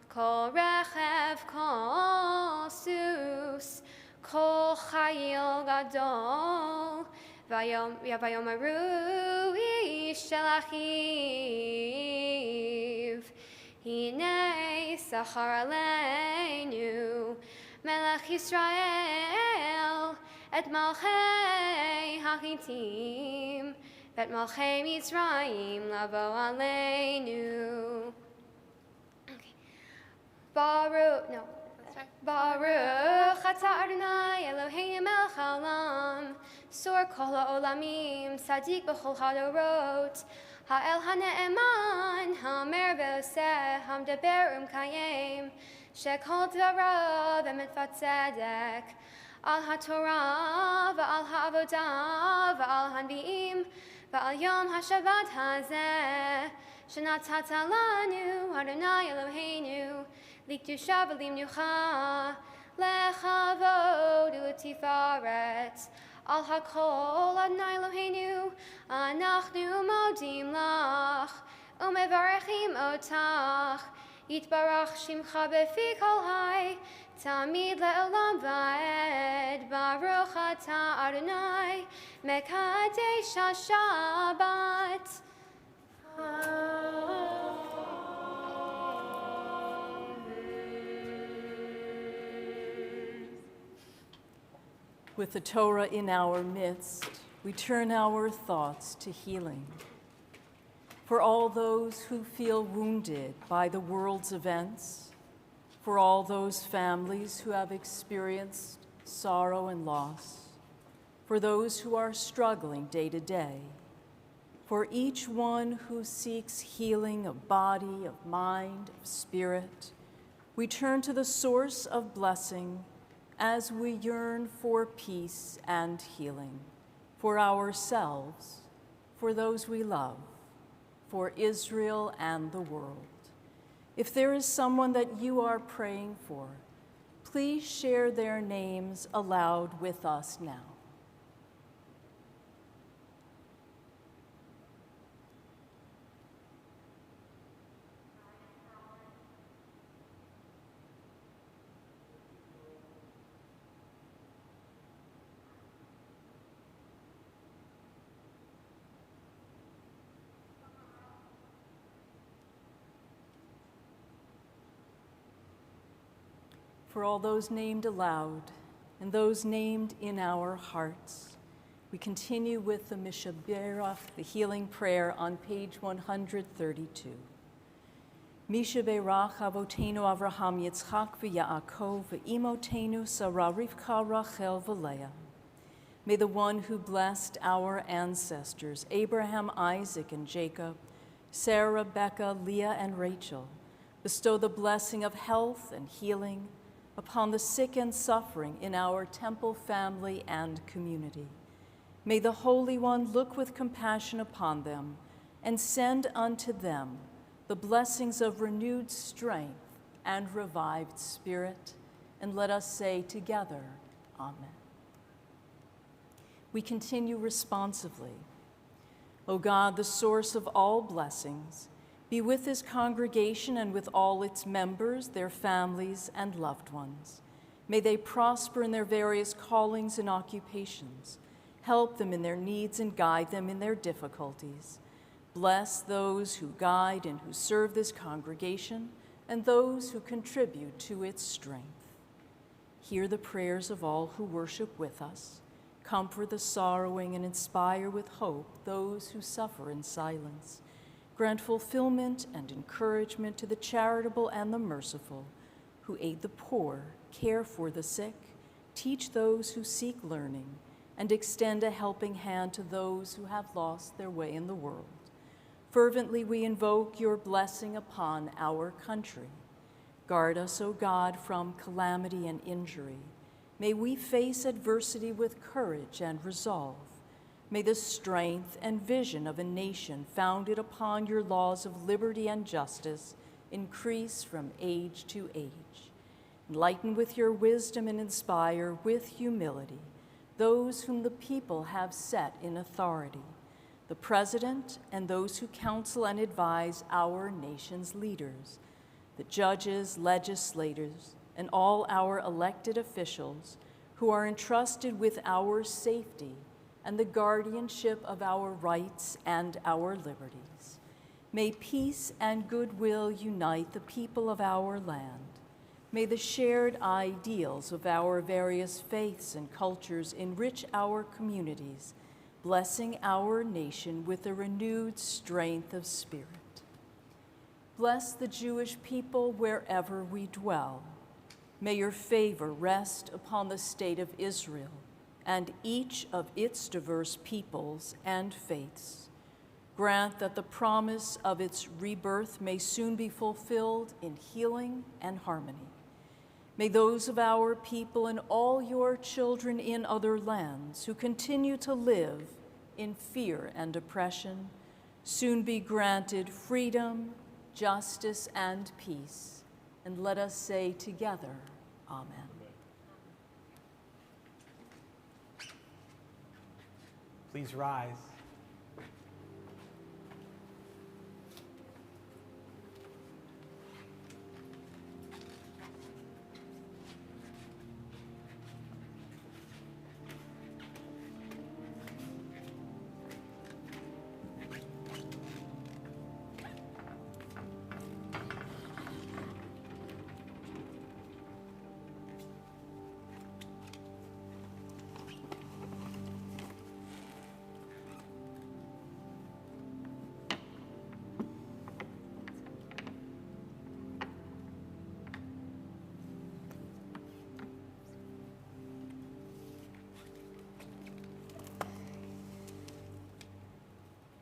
kol rechev kol sus kol chayil gadol v'yomaru ish shel achiv hine sachar aleinu Melech Yisrael et malchei hachitim et malchei Mitzrayim lavo aleinu. Okay. Baruch atah Adonai Eloheinu melech haolam sor kol ha'olamim sadik b'chol hadorot ha'el ha'ne'eman ha'mer ve'oseh ha'mdaber kayem Shekol dvarav emet v'tzedek al haTorah v'al ha'avodah v'al hanbi'im v'al yom ha'shabbat hazeh shenatata lanu Adonai Eloheinu likdusha v'limnucha lechavod u'tifaret al hakol Adonai Eloheinu anachnu modim lach u'mevarechim otach Yitbarach Shimcha befi kol hai, tamid le'olam va'ed. Baruch atah Adonai, mekadesh ha'Shabbat. With the Torah in our midst, we turn our thoughts to healing. For all those who feel wounded by the world's events, for all those families who have experienced sorrow and loss, for those who are struggling day to day, for each one who seeks healing of body, of mind, of spirit, we turn to the source of blessing as we yearn for peace and healing, for ourselves, for those we love, for Israel and the world. If there is someone that you are praying for, please share their names aloud with us now. For all those named aloud and those named in our hearts, we continue with the Mishaberach, the healing prayer on page 132. Mishaberach Avotenu Avraham Yitzchak v'Yaakov v'Imotenu Sarah Rivka Rachel v'Leah. May the one who blessed our ancestors, Abraham, Isaac, and Jacob, Sarah, Rebekah, Leah, and Rachel, bestow the blessing of health and healing upon the sick and suffering in our Temple family and community. May the Holy One look with compassion upon them and send unto them the blessings of renewed strength and revived spirit. And let us say together, Amen. We continue responsively. O God, the source of all blessings, be with this congregation and with all its members, their families, and loved ones. May they prosper in their various callings and occupations. Help them in their needs and guide them in their difficulties. Bless those who guide and who serve this congregation and those who contribute to its strength. Hear the prayers of all who worship with us. Comfort the sorrowing and inspire with hope those who suffer in silence. Grant fulfillment and encouragement to the charitable and the merciful, who aid the poor, care for the sick, teach those who seek learning, and extend a helping hand to those who have lost their way in the world. Fervently we invoke your blessing upon our country. Guard us, O God, from calamity and injury. May we face adversity with courage and resolve. May the strength and vision of a nation founded upon your laws of liberty and justice increase from age to age. Enlighten with your wisdom and inspire with humility those whom the people have set in authority, the president and those who counsel and advise our nation's leaders, the judges, legislators, and all our elected officials who are entrusted with our safety and the guardianship of our rights and our liberties. May peace and goodwill unite the people of our land. May the shared ideals of our various faiths and cultures enrich our communities, blessing our nation with a renewed strength of spirit. Bless the Jewish people wherever we dwell. May your favor rest upon the state of Israel and each of its diverse peoples and faiths. Grant that the promise of its rebirth may soon be fulfilled in healing and harmony. May those of our people and all your children in other lands who continue to live in fear and oppression soon be granted freedom, justice, and peace. And let us say together, Amen. Please rise.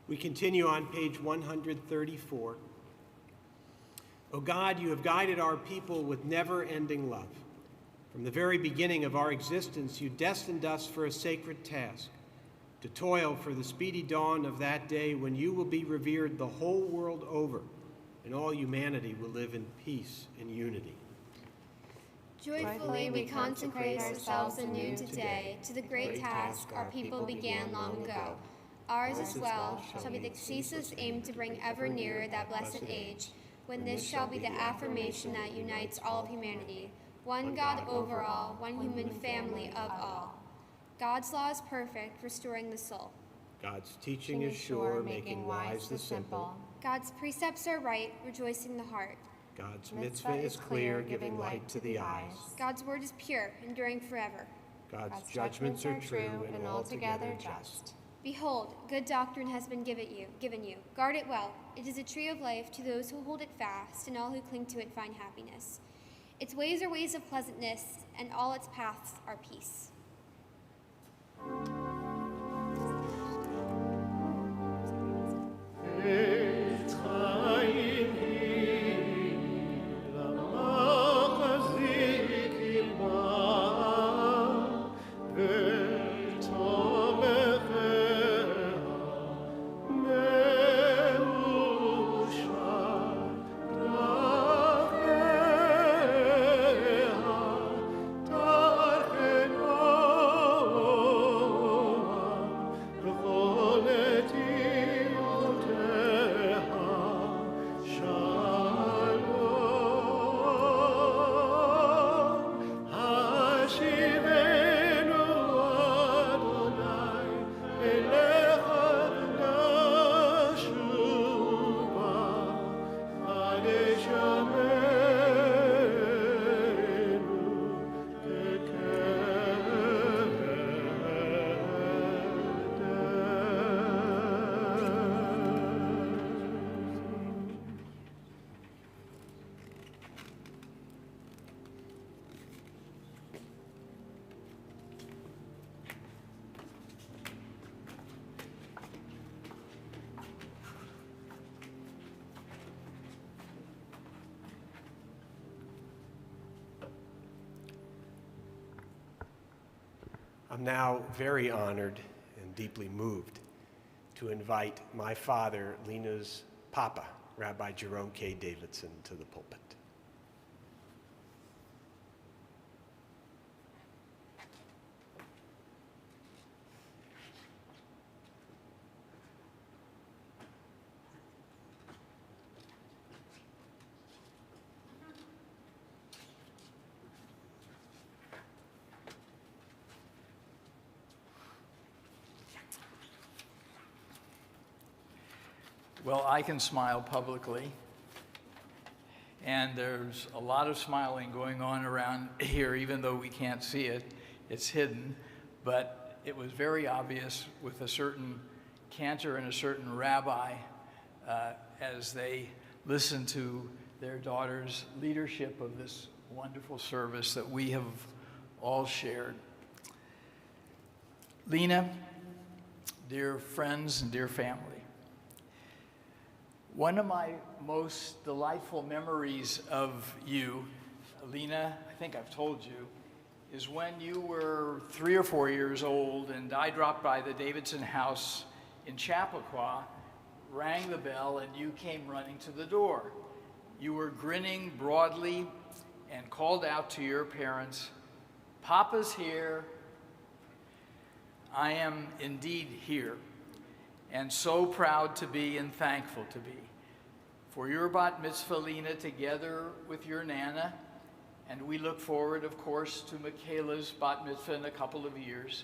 We continue on page 134. O God, you have guided our people with never-ending love. From the very beginning of our existence, you destined us for a sacred task, to toil for the speedy dawn of that day when you will be revered the whole world over, and all humanity will live in peace and unity. Joyfully we consecrate ourselves anew today to the great task our people began long ago. Ours as well shall be the ceaseless aim to bring ever nearer that blessed age, when this shall be the affirmation that unites all of humanity, one God over all, one human family of all. God's law is perfect, restoring the soul. God's teaching is sure, making wise the simple. God's precepts are right, rejoicing the heart. God's mitzvah is clear, giving light to the eyes. God's word is pure, enduring forever. God's judgments are true and altogether just. Behold, good doctrine has been given you. Guard it well. It is a tree of life to those who hold it fast, and all who cling to it find happiness. Its ways are ways of pleasantness, and all its paths are peace. I'm now very honored and deeply moved to invite my father, Lena's papa, Rabbi Jerome K. Davidson, to the pulpit. Well, I can smile publicly, and there's a lot of smiling going on around here, even though we can't see it. It's hidden, but it was very obvious with a certain cantor and a certain rabbi as they listened to their daughter's leadership of this wonderful service that we have all shared. Lena, dear friends and dear family, one of my most delightful memories of you, Lena, I think I've told you, is when you were 3 or 4 years old and I dropped by the Davidson house in Chappaqua, rang the bell, and you came running to the door. You were grinning broadly and called out to your parents, "Papa's here." I am indeed here, and so proud to be and thankful to be. For your bat mitzvah, Lena, together with your Nana, and we look forward, of course, to Michaela's bat mitzvah in a couple of years.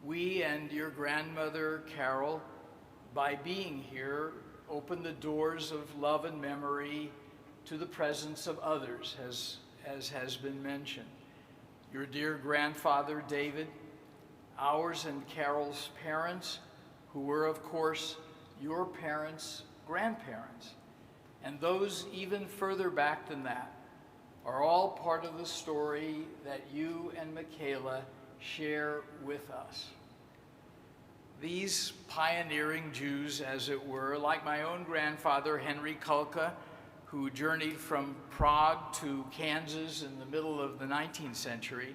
We and your grandmother, Carol, by being here, open the doors of love and memory to the presence of others, as has been mentioned. Your dear grandfather, David, ours and Carol's parents, who were, of course, your parents' grandparents, and those even further back than that, are all part of the story that you and Michaela share with us. These pioneering Jews, as it were, like my own grandfather, Henry Kulka, who journeyed from Prague to Kansas in the middle of the 19th century,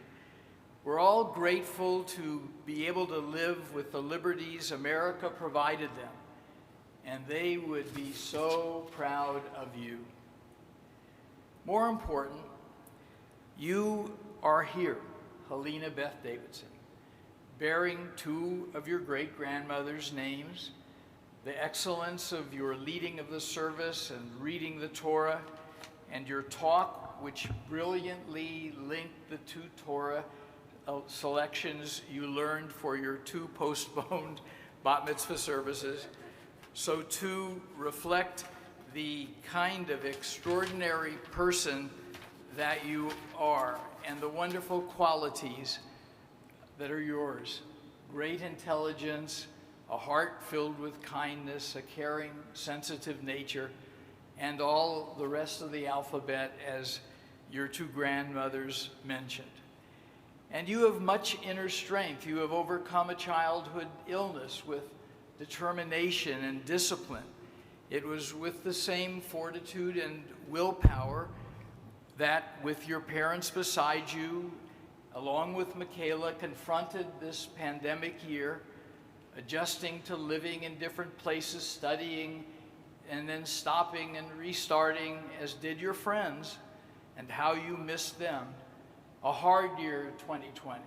we're all grateful to be able to live with the liberties America provided them, and they would be so proud of you. More important, you are here, Helena Beth Davidson, bearing 2 of your great-grandmother's names, the excellence of your leading of the service and reading the Torah, and your talk, which brilliantly linked the 2 Torah selections you learned for your 2 postponed bat mitzvah services, so to reflect the kind of extraordinary person that you are and the wonderful qualities that are yours. Great intelligence, a heart filled with kindness, a caring, sensitive nature, and all the rest of the alphabet, as your two grandmothers mentioned. And you have much inner strength. You have overcome a childhood illness with determination and discipline. It was with the same fortitude and willpower that, with your parents beside you, along with Michaela, confronted this pandemic year, adjusting to living in different places, studying, and then stopping and restarting, as did your friends, and how you missed them. A hard year, 2020,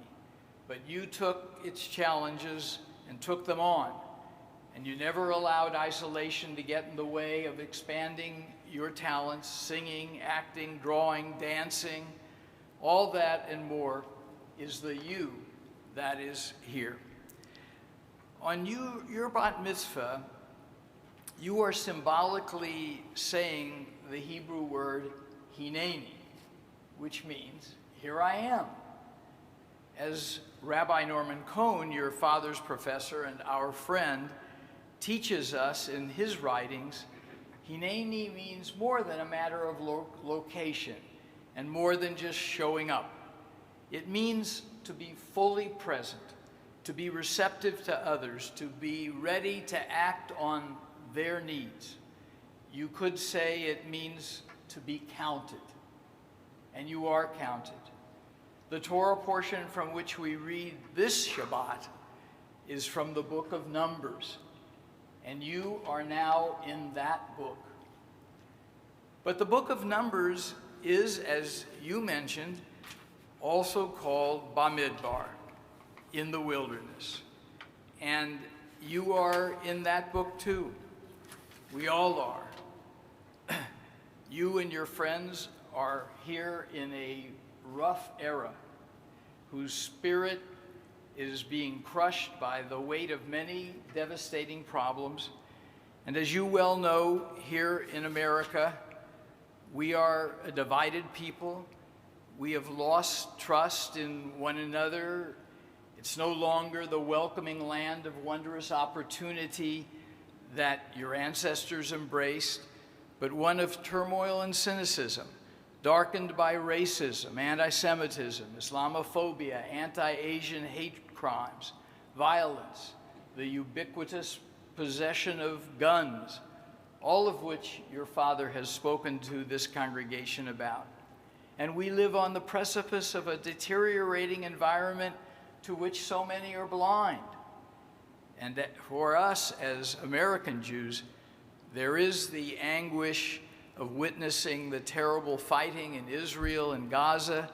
but you took its challenges and took them on, and you never allowed isolation to get in the way of expanding your talents, singing, acting, drawing, dancing. All that and more is the you that is here. On your bat mitzvah, you are symbolically saying the Hebrew word hineni, which means, here I am. As Rabbi Norman Cohn, your father's professor and our friend, teaches us in his writings, hineni means more than a matter of location and more than just showing up. It means to be fully present, to be receptive to others, to be ready to act on their needs. You could say it means to be counted, and you are counted. The Torah portion from which we read this Shabbat is from the book of Numbers, and you are now in that book. But the book of Numbers is, as you mentioned, also called Bamidbar, in the wilderness. And you are in that book too. We all are. You and your friends are here in a rough era whose spirit is being crushed by the weight of many devastating problems. And as you well know, here in America, we are a divided people. We have lost trust in one another. It's no longer the welcoming land of wondrous opportunity that your ancestors embraced, but one of turmoil and cynicism, darkened by racism, anti-Semitism, Islamophobia, anti-Asian hate crimes, violence, the ubiquitous possession of guns, all of which your father has spoken to this congregation about. And we live on the precipice of a deteriorating environment to which so many are blind. And that for us as American Jews, there is the anguish of witnessing the terrible fighting in Israel and Gaza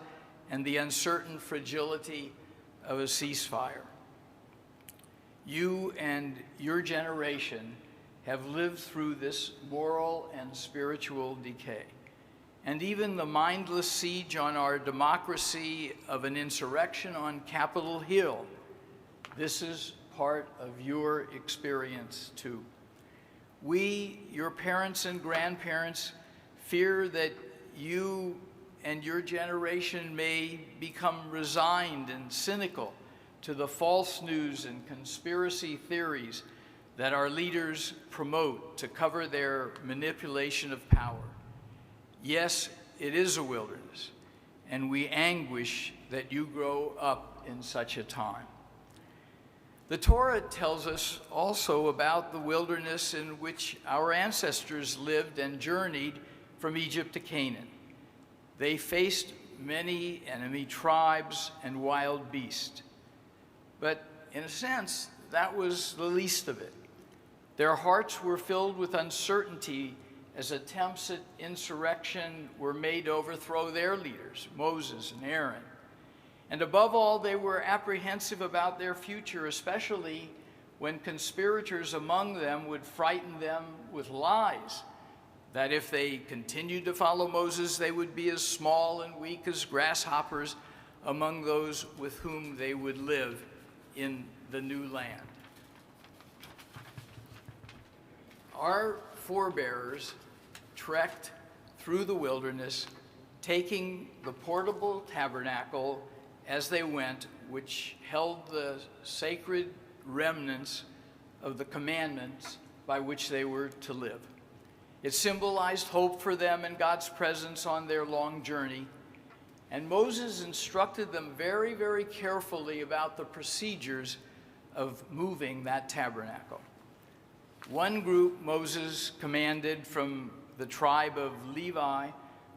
and the uncertain fragility of a ceasefire. You and your generation have lived through this moral and spiritual decay. And even the mindless siege on our democracy of an insurrection on Capitol Hill, this is part of your experience too. We, your parents and grandparents, fear that you and your generation may become resigned and cynical to the false news and conspiracy theories that our leaders promote to cover their manipulation of power. Yes, it is a wilderness, and we anguish that you grow up in such a time. The Torah tells us also about the wilderness in which our ancestors lived and journeyed from Egypt to Canaan. They faced many enemy tribes and wild beasts. But in a sense, that was the least of it. Their hearts were filled with uncertainty as attempts at insurrection were made to overthrow their leaders, Moses and Aaron. And above all, they were apprehensive about their future, especially when conspirators among them would frighten them with lies, that if they continued to follow Moses, they would be as small and weak as grasshoppers among those with whom they would live in the new land. Our forebears trekked through the wilderness, taking the portable tabernacle as they went, which held the sacred remnants of the commandments by which they were to live. It symbolized hope for them and God's presence on their long journey. And Moses instructed them very, very carefully about the procedures of moving that tabernacle. One group Moses commanded from the tribe of Levi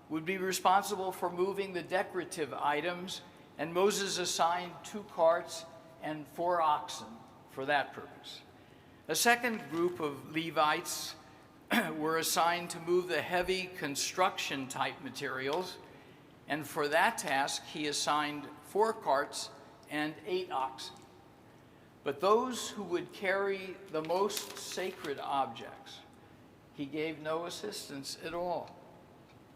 would be responsible for moving the decorative items, and Moses assigned 2 carts and 4 oxen for that purpose. A second group of Levites were assigned to move the heavy construction type materials, and for that task he assigned 4 carts and 8 oxen. But those who would carry the most sacred objects, he gave no assistance at all.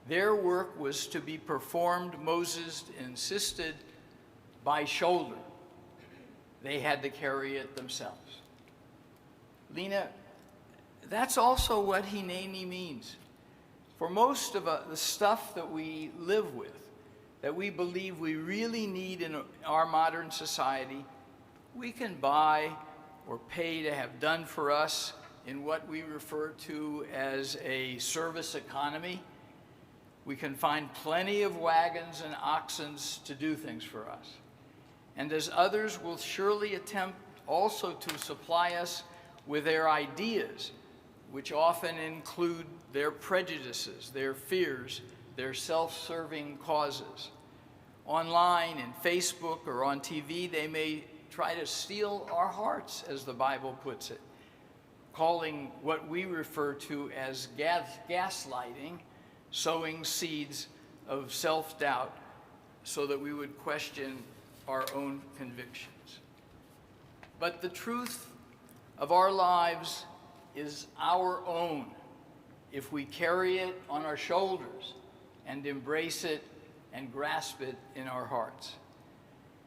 Their work was to be performed, Moses insisted, by shoulder. They had to carry it themselves. Lena, that's also what Hineni means. For most of the stuff that we live with, that we believe we really need in our modern society, we can buy or pay to have done for us in what we refer to as a service economy. We can find plenty of wagons and oxen to do things for us. And as others will surely attempt also to supply us with their ideas, which often include their prejudices, their fears, their self-serving causes. Online, in Facebook, or on TV, they may try to steal our hearts, as the Bible puts it, calling what we refer to as gaslighting, sowing seeds of self-doubt so that we would question our own convictions. But the truth of our lives is our own if we carry it on our shoulders and embrace it and grasp it in our hearts.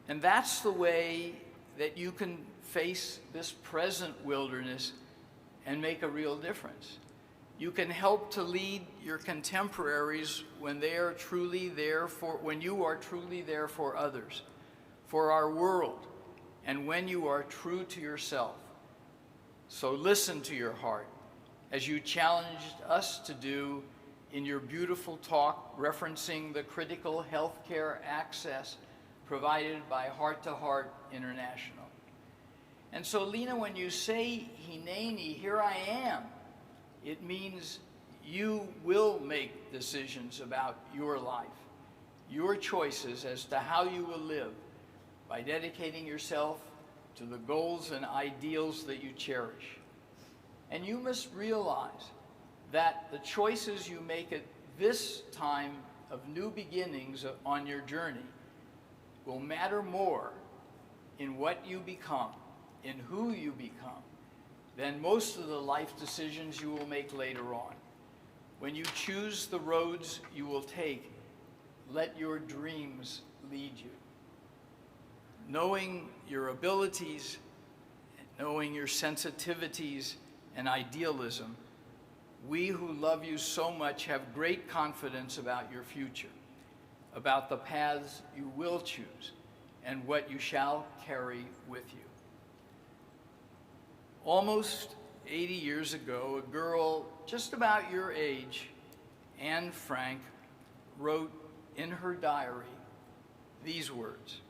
And that's the way that you can face this present wilderness and make a real difference. You can help to lead your contemporaries when they are truly there for, when you are truly there for others, for our world, and when you are true to yourself. So listen to your heart, as you challenged us to do in your beautiful talk referencing the critical healthcare access provided by Heart to Heart International. And so, Lena, when you say Hineni, here I am, it means you will make decisions about your life, your choices as to how you will live by dedicating yourself to the goals and ideals that you cherish. And you must realize that the choices you make at this time of new beginnings on your journey will matter more in what you become, in who you become, than most of the life decisions you will make later on. When you choose the roads you will take, let your dreams lead you. Knowing your abilities, knowing your sensitivities and idealism, we who love you so much have great confidence about your future, about the paths you will choose, and what you shall carry with you. Almost 80 years ago, a girl just about your age, Anne Frank, wrote in her diary these words: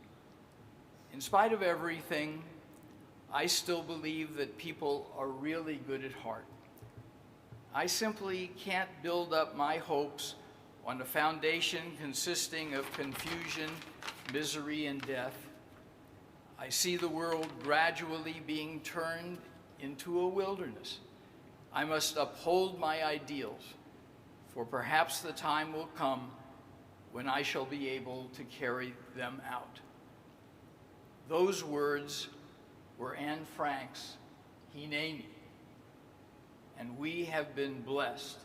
"In spite of everything, I still believe that people are really good at heart. I simply can't build up my hopes on a foundation consisting of confusion, misery, and death. I see the world gradually being turned into a wilderness. I must uphold my ideals, for perhaps the time will come when I shall be able to carry them out." Those words were Anne Frank's Hineni, and we have been blessed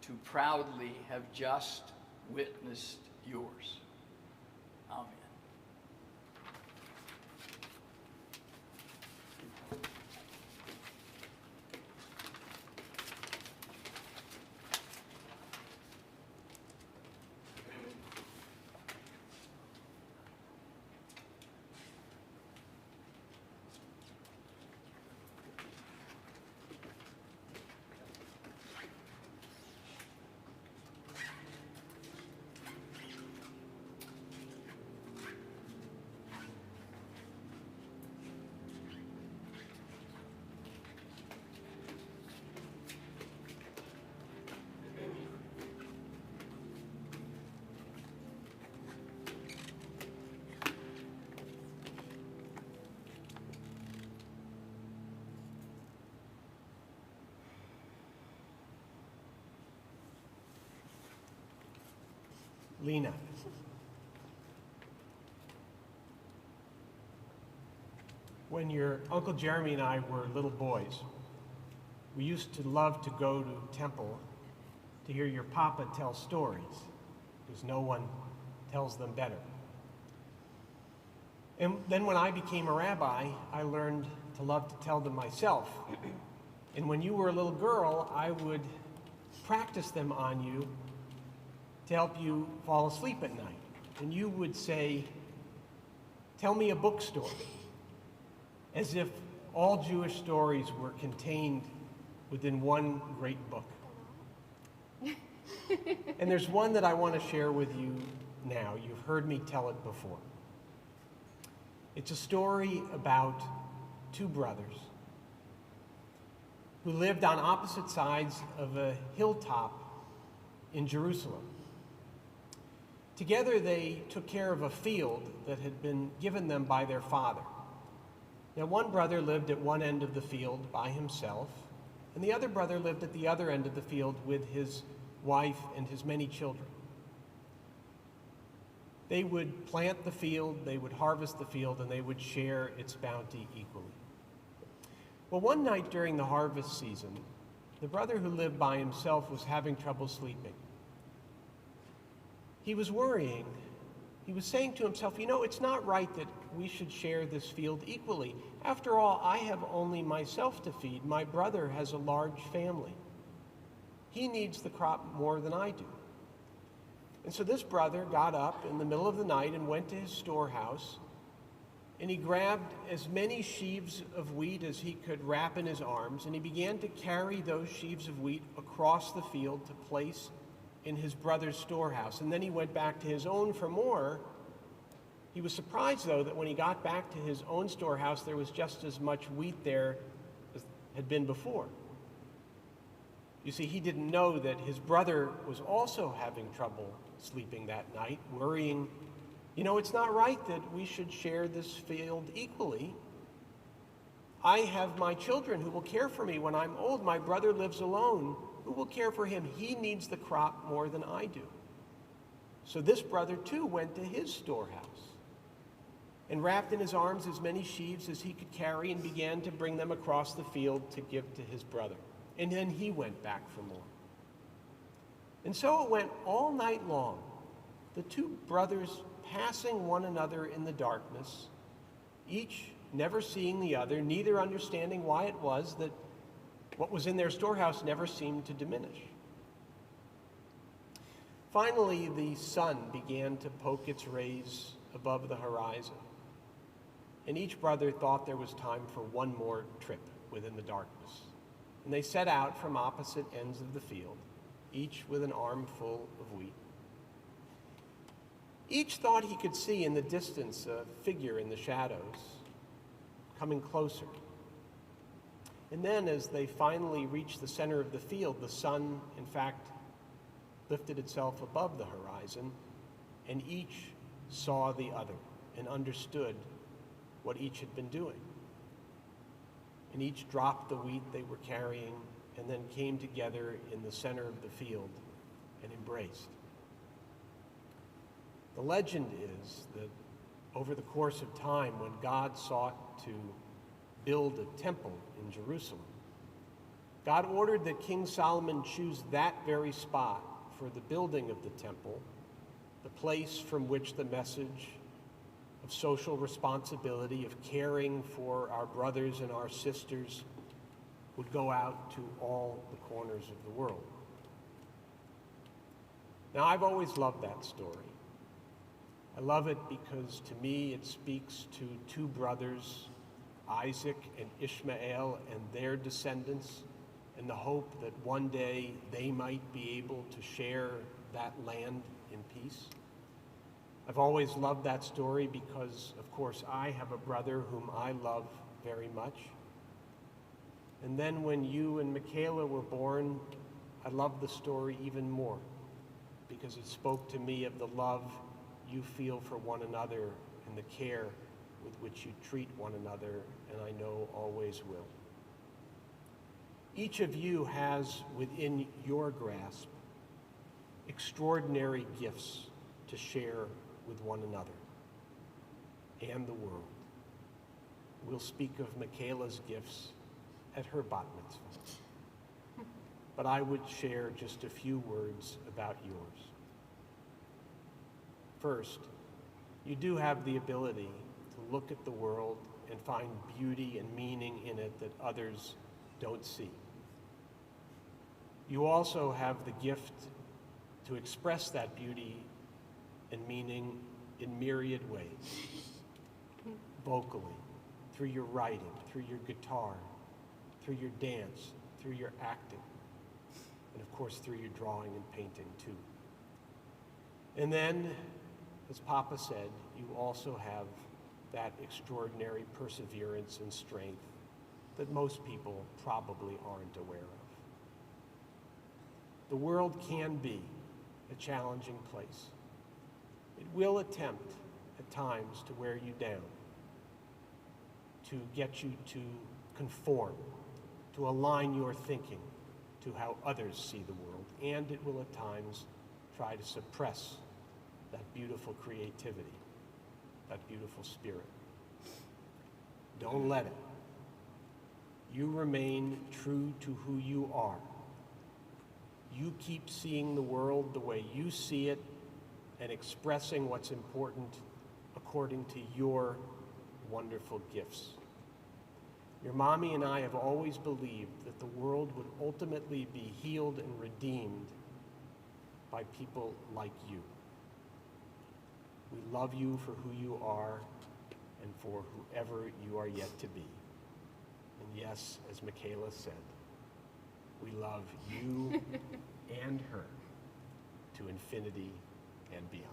to proudly have just witnessed yours. Amen. Lena. When your Uncle Jeremy and I were little boys, we used to love to go to Temple to hear your papa tell stories, because no one tells them better. And then when I became a rabbi, I learned to love to tell them myself. And when you were a little girl, I would practice them on you to help you fall asleep at night. And you would say, "Tell me a book story," as if all Jewish stories were contained within one great book. And there's one that I want to share with you now. You've heard me tell it before. It's a story about two brothers who lived on opposite sides of a hilltop in Jerusalem. Together they took care of a field that had been given them by their father. Now, one brother lived at one end of the field by himself, and the other brother lived at the other end of the field with his wife and his many children. They would plant the field, they would harvest the field, and they would share its bounty equally. Well, one night during the harvest season, the brother who lived by himself was having trouble sleeping. He was worrying. He was saying to himself, it's not right that we should share this field equally. After all, I have only myself to feed. My brother has a large family. He needs the crop more than I do. And so this brother got up in the middle of the night and went to his storehouse, and he grabbed as many sheaves of wheat as he could wrap in his arms, and he began to carry those sheaves of wheat across the field to place in his brother's storehouse. And then he went back to his own for more. He was surprised, though, that when he got back to his own storehouse, there was just as much wheat there as had been before. You see, he didn't know that his brother was also having trouble sleeping that night, worrying, it's not right that we should share this field equally. I have my children who will care for me when I'm old. My brother lives alone. Who will care for him? He needs the crop more than I do. So this brother, too, went to his storehouse and wrapped in his arms as many sheaves as he could carry and began to bring them across the field to give to his brother. And then he went back for more. And so it went all night long, the two brothers passing one another in the darkness, each never seeing the other, neither understanding why it was that what was in their storehouse never seemed to diminish. Finally, the sun began to poke its rays above the horizon, and each brother thought there was time for one more trip within the darkness. And they set out from opposite ends of the field, each with an armful of wheat. Each thought he could see in the distance a figure in the shadows, coming closer. And then as they finally reached the center of the field, the sun, in fact, lifted itself above the horizon, and each saw the other and understood what each had been doing. And each dropped the wheat they were carrying and then came together in the center of the field and embraced. The legend is that over the course of time, when God sought to build a temple in Jerusalem, God ordered that King Solomon choose that very spot for the building of the temple, the place from which the message of social responsibility, of caring for our brothers and our sisters, would go out to all the corners of the world. Now, I've always loved that story. I love it because, to me, it speaks to two brothers, Isaac and Ishmael, and their descendants, and the hope that one day they might be able to share that land in peace. I've always loved that story because, of course, I have a brother whom I love very much. And then when you and Michaela were born, I loved the story even more because it spoke to me of the love you feel for one another and the care with which you treat one another, and I know always will. Each of you has within your grasp extraordinary gifts to share with one another and the world. We'll speak of Michaela's gifts at her bat mitzvah, but I would share just a few words about yours. First, you do have the ability to look at the world and find beauty and meaning in it that others don't see. You also have the gift to express that beauty and meaning in myriad ways, vocally, through your writing, through your guitar, through your dance, through your acting, and of course through your drawing and painting too. And then, as Papa said, you also have that extraordinary perseverance and strength that most people probably aren't aware of. The world can be a challenging place. It will attempt at times to wear you down, to get you to conform, to align your thinking to how others see the world, and it will at times try to suppress that beautiful creativity, that beautiful spirit. Don't let it. You remain true to who you are. You keep seeing the world the way you see it and expressing what's important according to your wonderful gifts. Your mommy and I have always believed that the world would ultimately be healed and redeemed by people like you. We love you for who you are and for whoever you are yet to be. And yes, as Michaela said, we love you and her to infinity and beyond.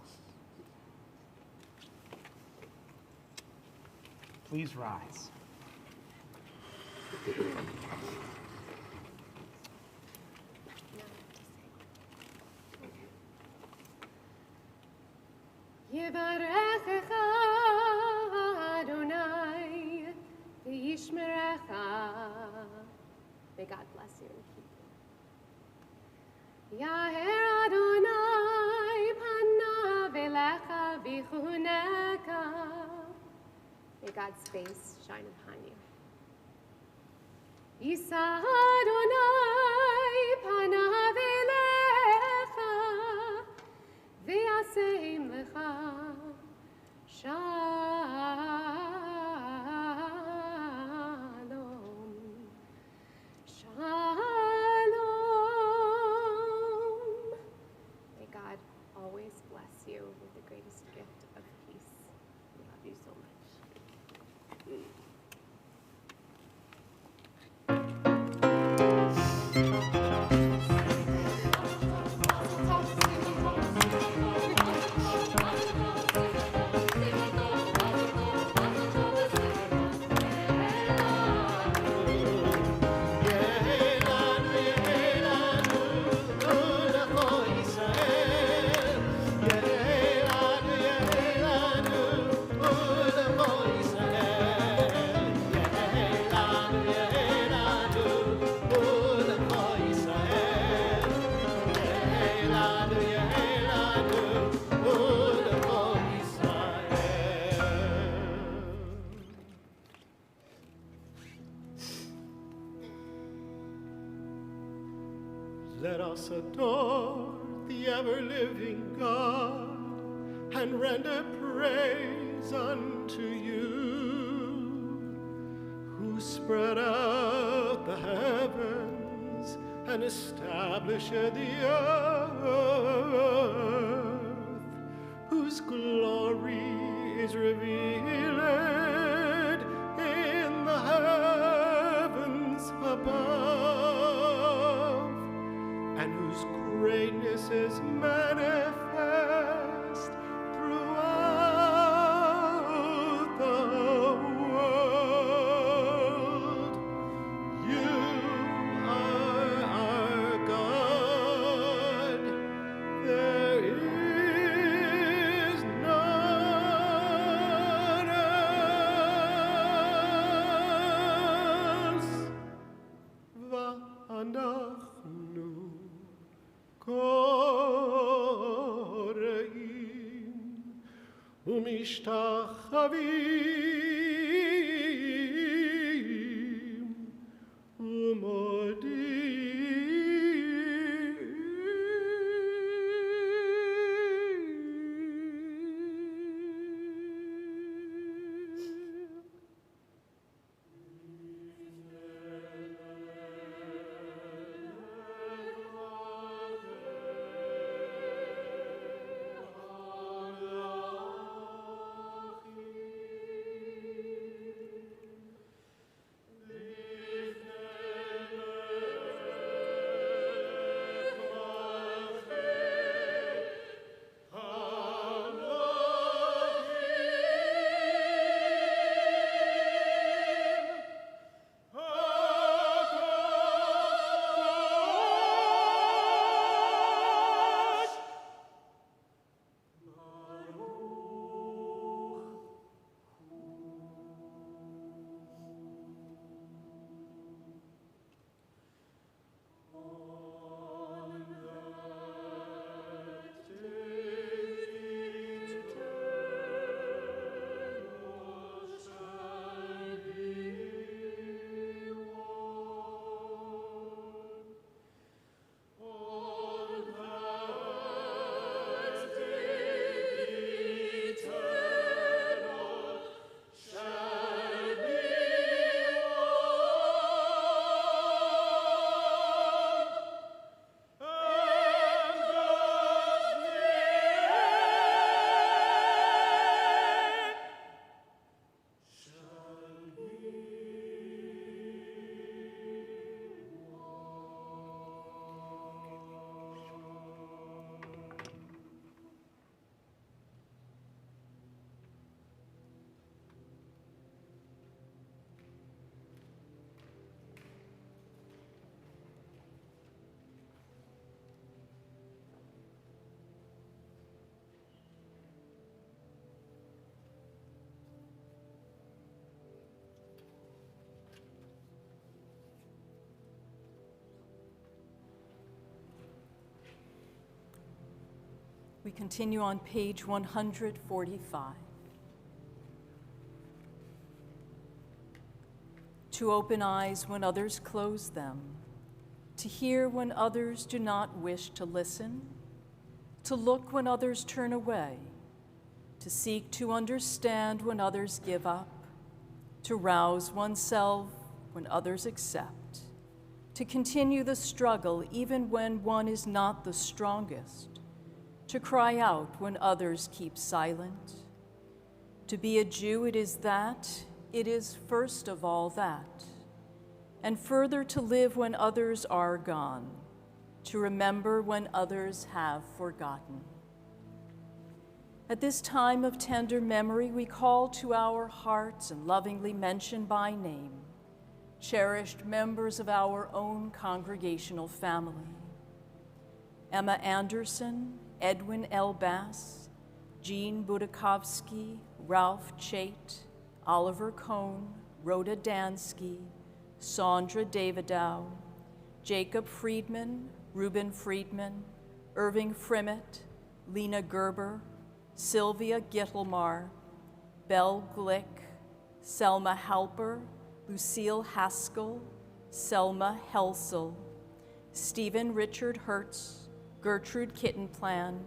Please rise. Yevarechecha Adonai v'yishmerecha. May God bless you and keep you. Yaher Adonai panav elecha v'chuneka. May God's face shine upon you. Yisa Adonai panav elecha v'yaseim lecha shalom. Shalom. May God always bless you with the greatest gift of peace. We love you so much. Let us adore the ever-living God and render praise unto you, who spread out the heavens and established the earth, whose glory is revealed in the heavens above, and whose greatness is manifest throughout the world. You are our God, ומשתחווים ומודים. We continue on page 145. To open eyes when others close them, to hear when others do not wish to listen, to look when others turn away, to seek to understand when others give up, to rouse oneself when others accept, to continue the struggle even when one is not the strongest, to cry out when others keep silent. To be a Jew, it is first of all that, and further to live when others are gone, to remember when others have forgotten. At this time of tender memory, we call to our hearts and lovingly mention by name cherished members of our own congregational family. Emma Anderson, Edwin L. Bass, Jean Budakovsky, Ralph Chait, Oliver Cohn, Rhoda Dansky, Sandra Davidow, Jacob Friedman, Reuben Friedman, Irving Frimmett, Lena Gerber, Sylvia Gittelmar, Belle Glick, Selma Halper, Lucille Haskell, Selma Helsel, Stephen Richard Hertz, Gertrude Kittenplan,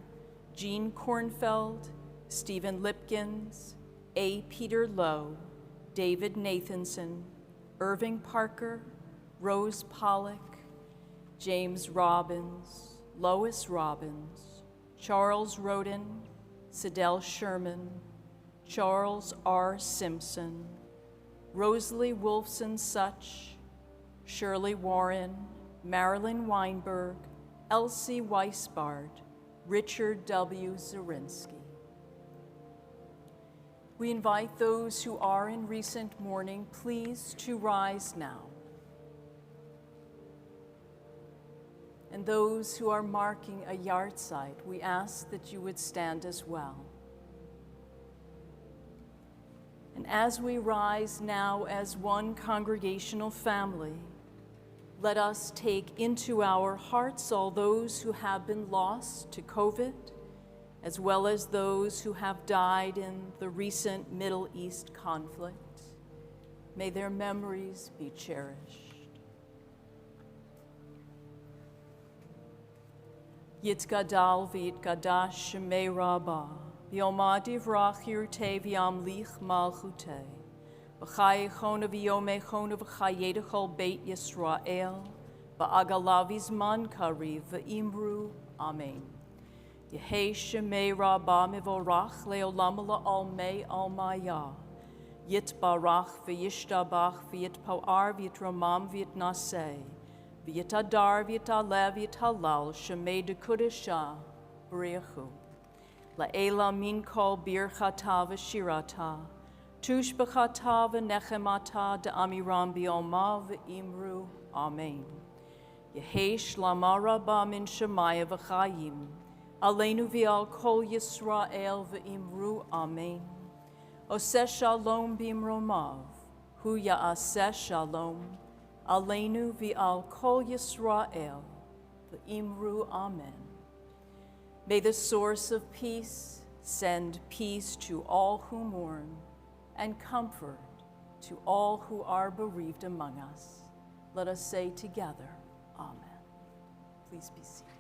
Jean Kornfeld, Stephen Lipkins, A. Peter Lowe, David Nathanson, Irving Parker, Rose Pollock, James Robbins, Lois Robbins, Charles Roden, Sidel Sherman, Charles R. Simpson, Rosalie Wolfson Such, Shirley Warren, Marilyn Weinberg, Elsie Weisbard, Richard W. Zarinsky. We invite those who are in recent mourning, please to rise now. And those who are marking a yahrzeit, we ask that you would stand as well. And as we rise now as one congregational family, let us take into our hearts all those who have been lost to COVID as well as those who have died in the recent Middle East conflict. May their memories be cherished. Yitgadal v'yitgadash shemei Rabbah, v'yomad yivrach yirtei v'yamlich malchutei, v'chayechona v'yomechona v'chayedechol beit Yisrael, v'agalav izman kariv v'imru, Amen. Yehei shemei Rabbah mivorach leolam la'almei almaya, yitbarach v'yishtabach v'yitpoar v'yitramam v'yitnaseh, v'yitadar v'yitalev v'yithalal shemei dekudesha b'riachu. La'ela min kol birchata v'shirata, tushbechata v'nechemata de'amiram b'yoma v'imru, Amen. Yehei shlama rabba min shemaya v'chayim, aleinu v'al kol Yisrael v'imru, Amen. Oseh shalom b'imromav, hu ya'aseh shalom, aleinu v'al kol Yisrael, v'imru, Amen. May the source of peace send peace to all who mourn and comfort to all who are bereaved among us. Let us say together, Amen. Please be seated.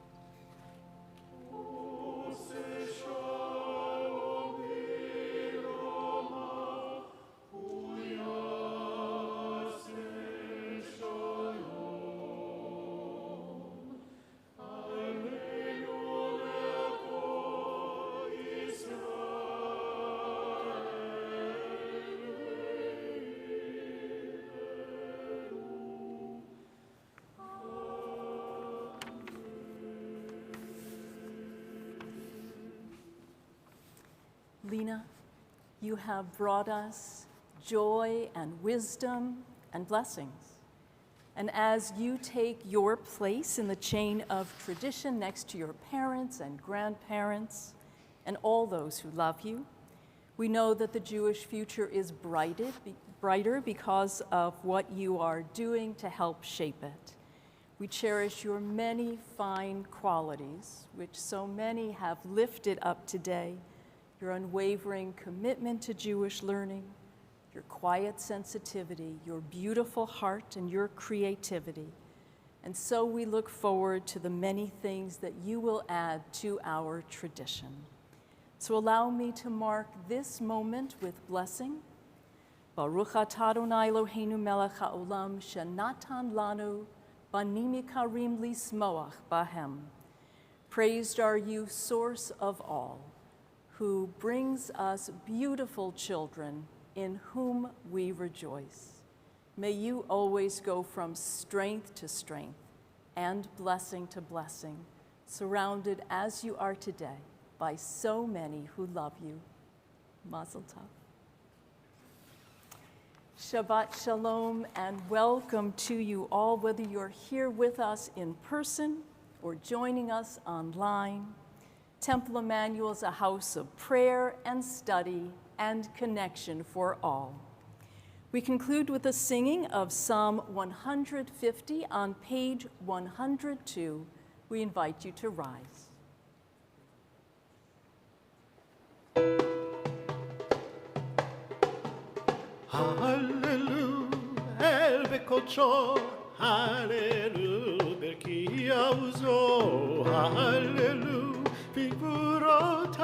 Lena, you have brought us joy and wisdom and blessings. And as you take your place in the chain of tradition next to your parents and grandparents and all those who love you, we know that the Jewish future is brighter because of what you are doing to help shape it. We cherish your many fine qualities, which so many have lifted up today: your unwavering commitment to Jewish learning, your quiet sensitivity, your beautiful heart, and your creativity. And so we look forward to the many things that you will add to our tradition. So allow me to mark this moment with blessing. Baruch atah Adonai Eloheinu melech haolam shenatan lanu banim ikarim lismoach bahem. Praised are you, source of all, who brings us beautiful children in whom we rejoice. May you always go from strength to strength and blessing to blessing, surrounded as you are today by so many who love you. Mazel tov. Shabbat shalom and welcome to you all, whether you're here with us in person or joining us online. Temple Emanu-El is a house of prayer and study and connection for all. We conclude with a singing of Psalm 150 on page 102. We invite you to rise. Hallelujah, el bekocho, hallelujah, berki auzo, hallelujah. B'gvurotav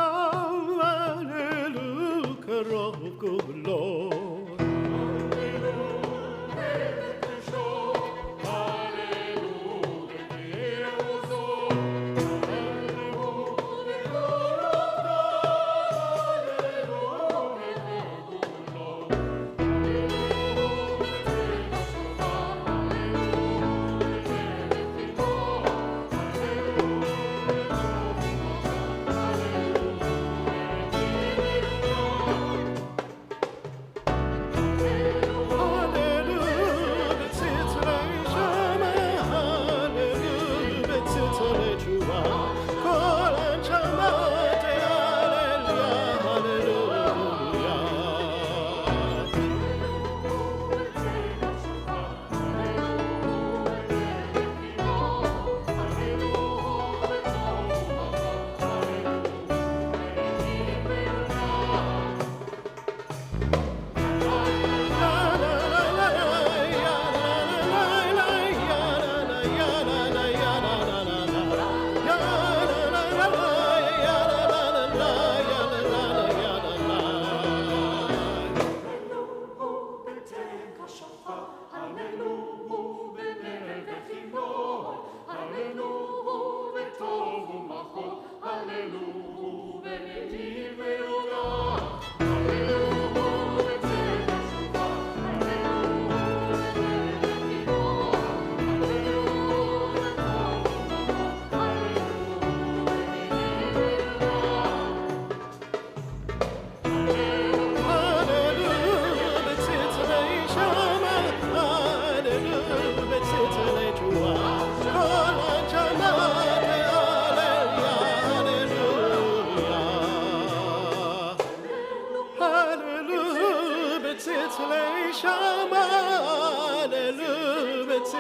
hallelu karov gulo.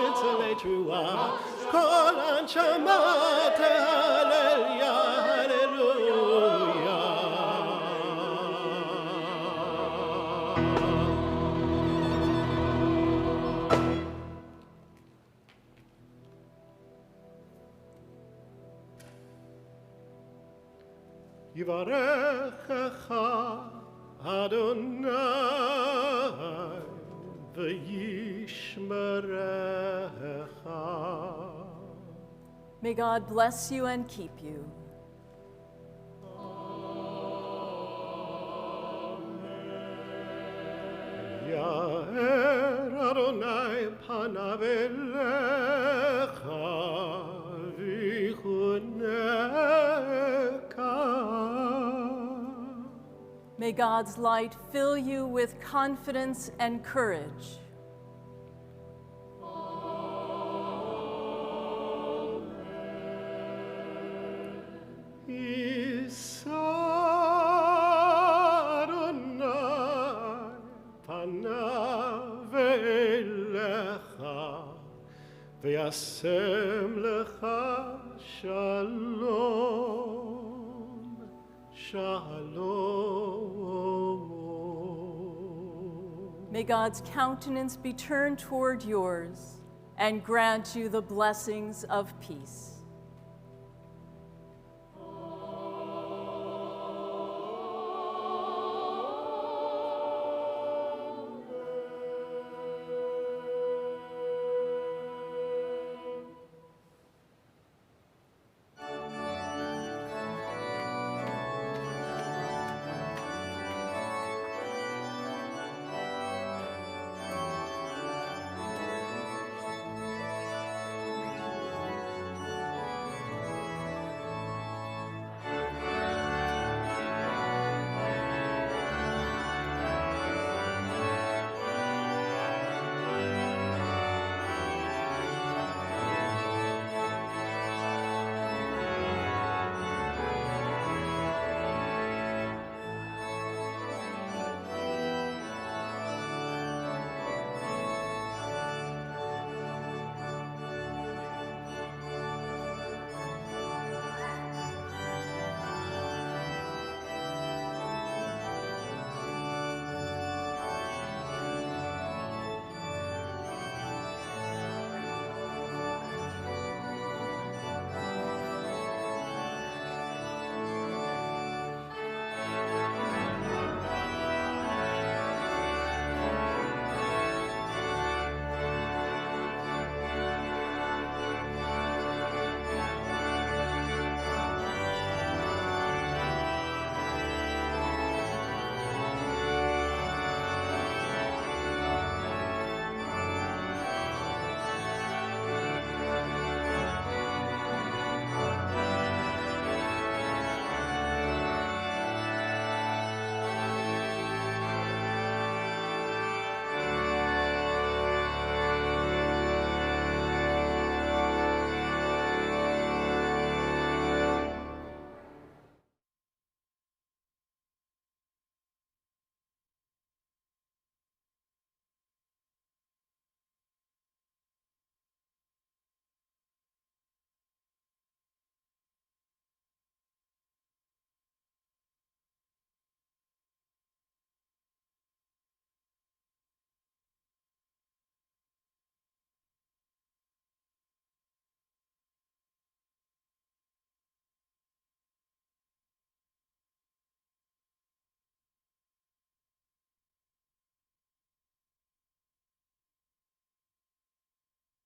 צלצלי תרועה, כל הנשמה תהלליה, הללויה. יברכך אדוני וישמרך. May God bless you and keep you. יאר אדוני פניו אליך ויחונקה. May God's light fill you with confidence and courage. וישם לך שלום, שלום. May God's countenance be turned toward yours and grant you the blessings of peace.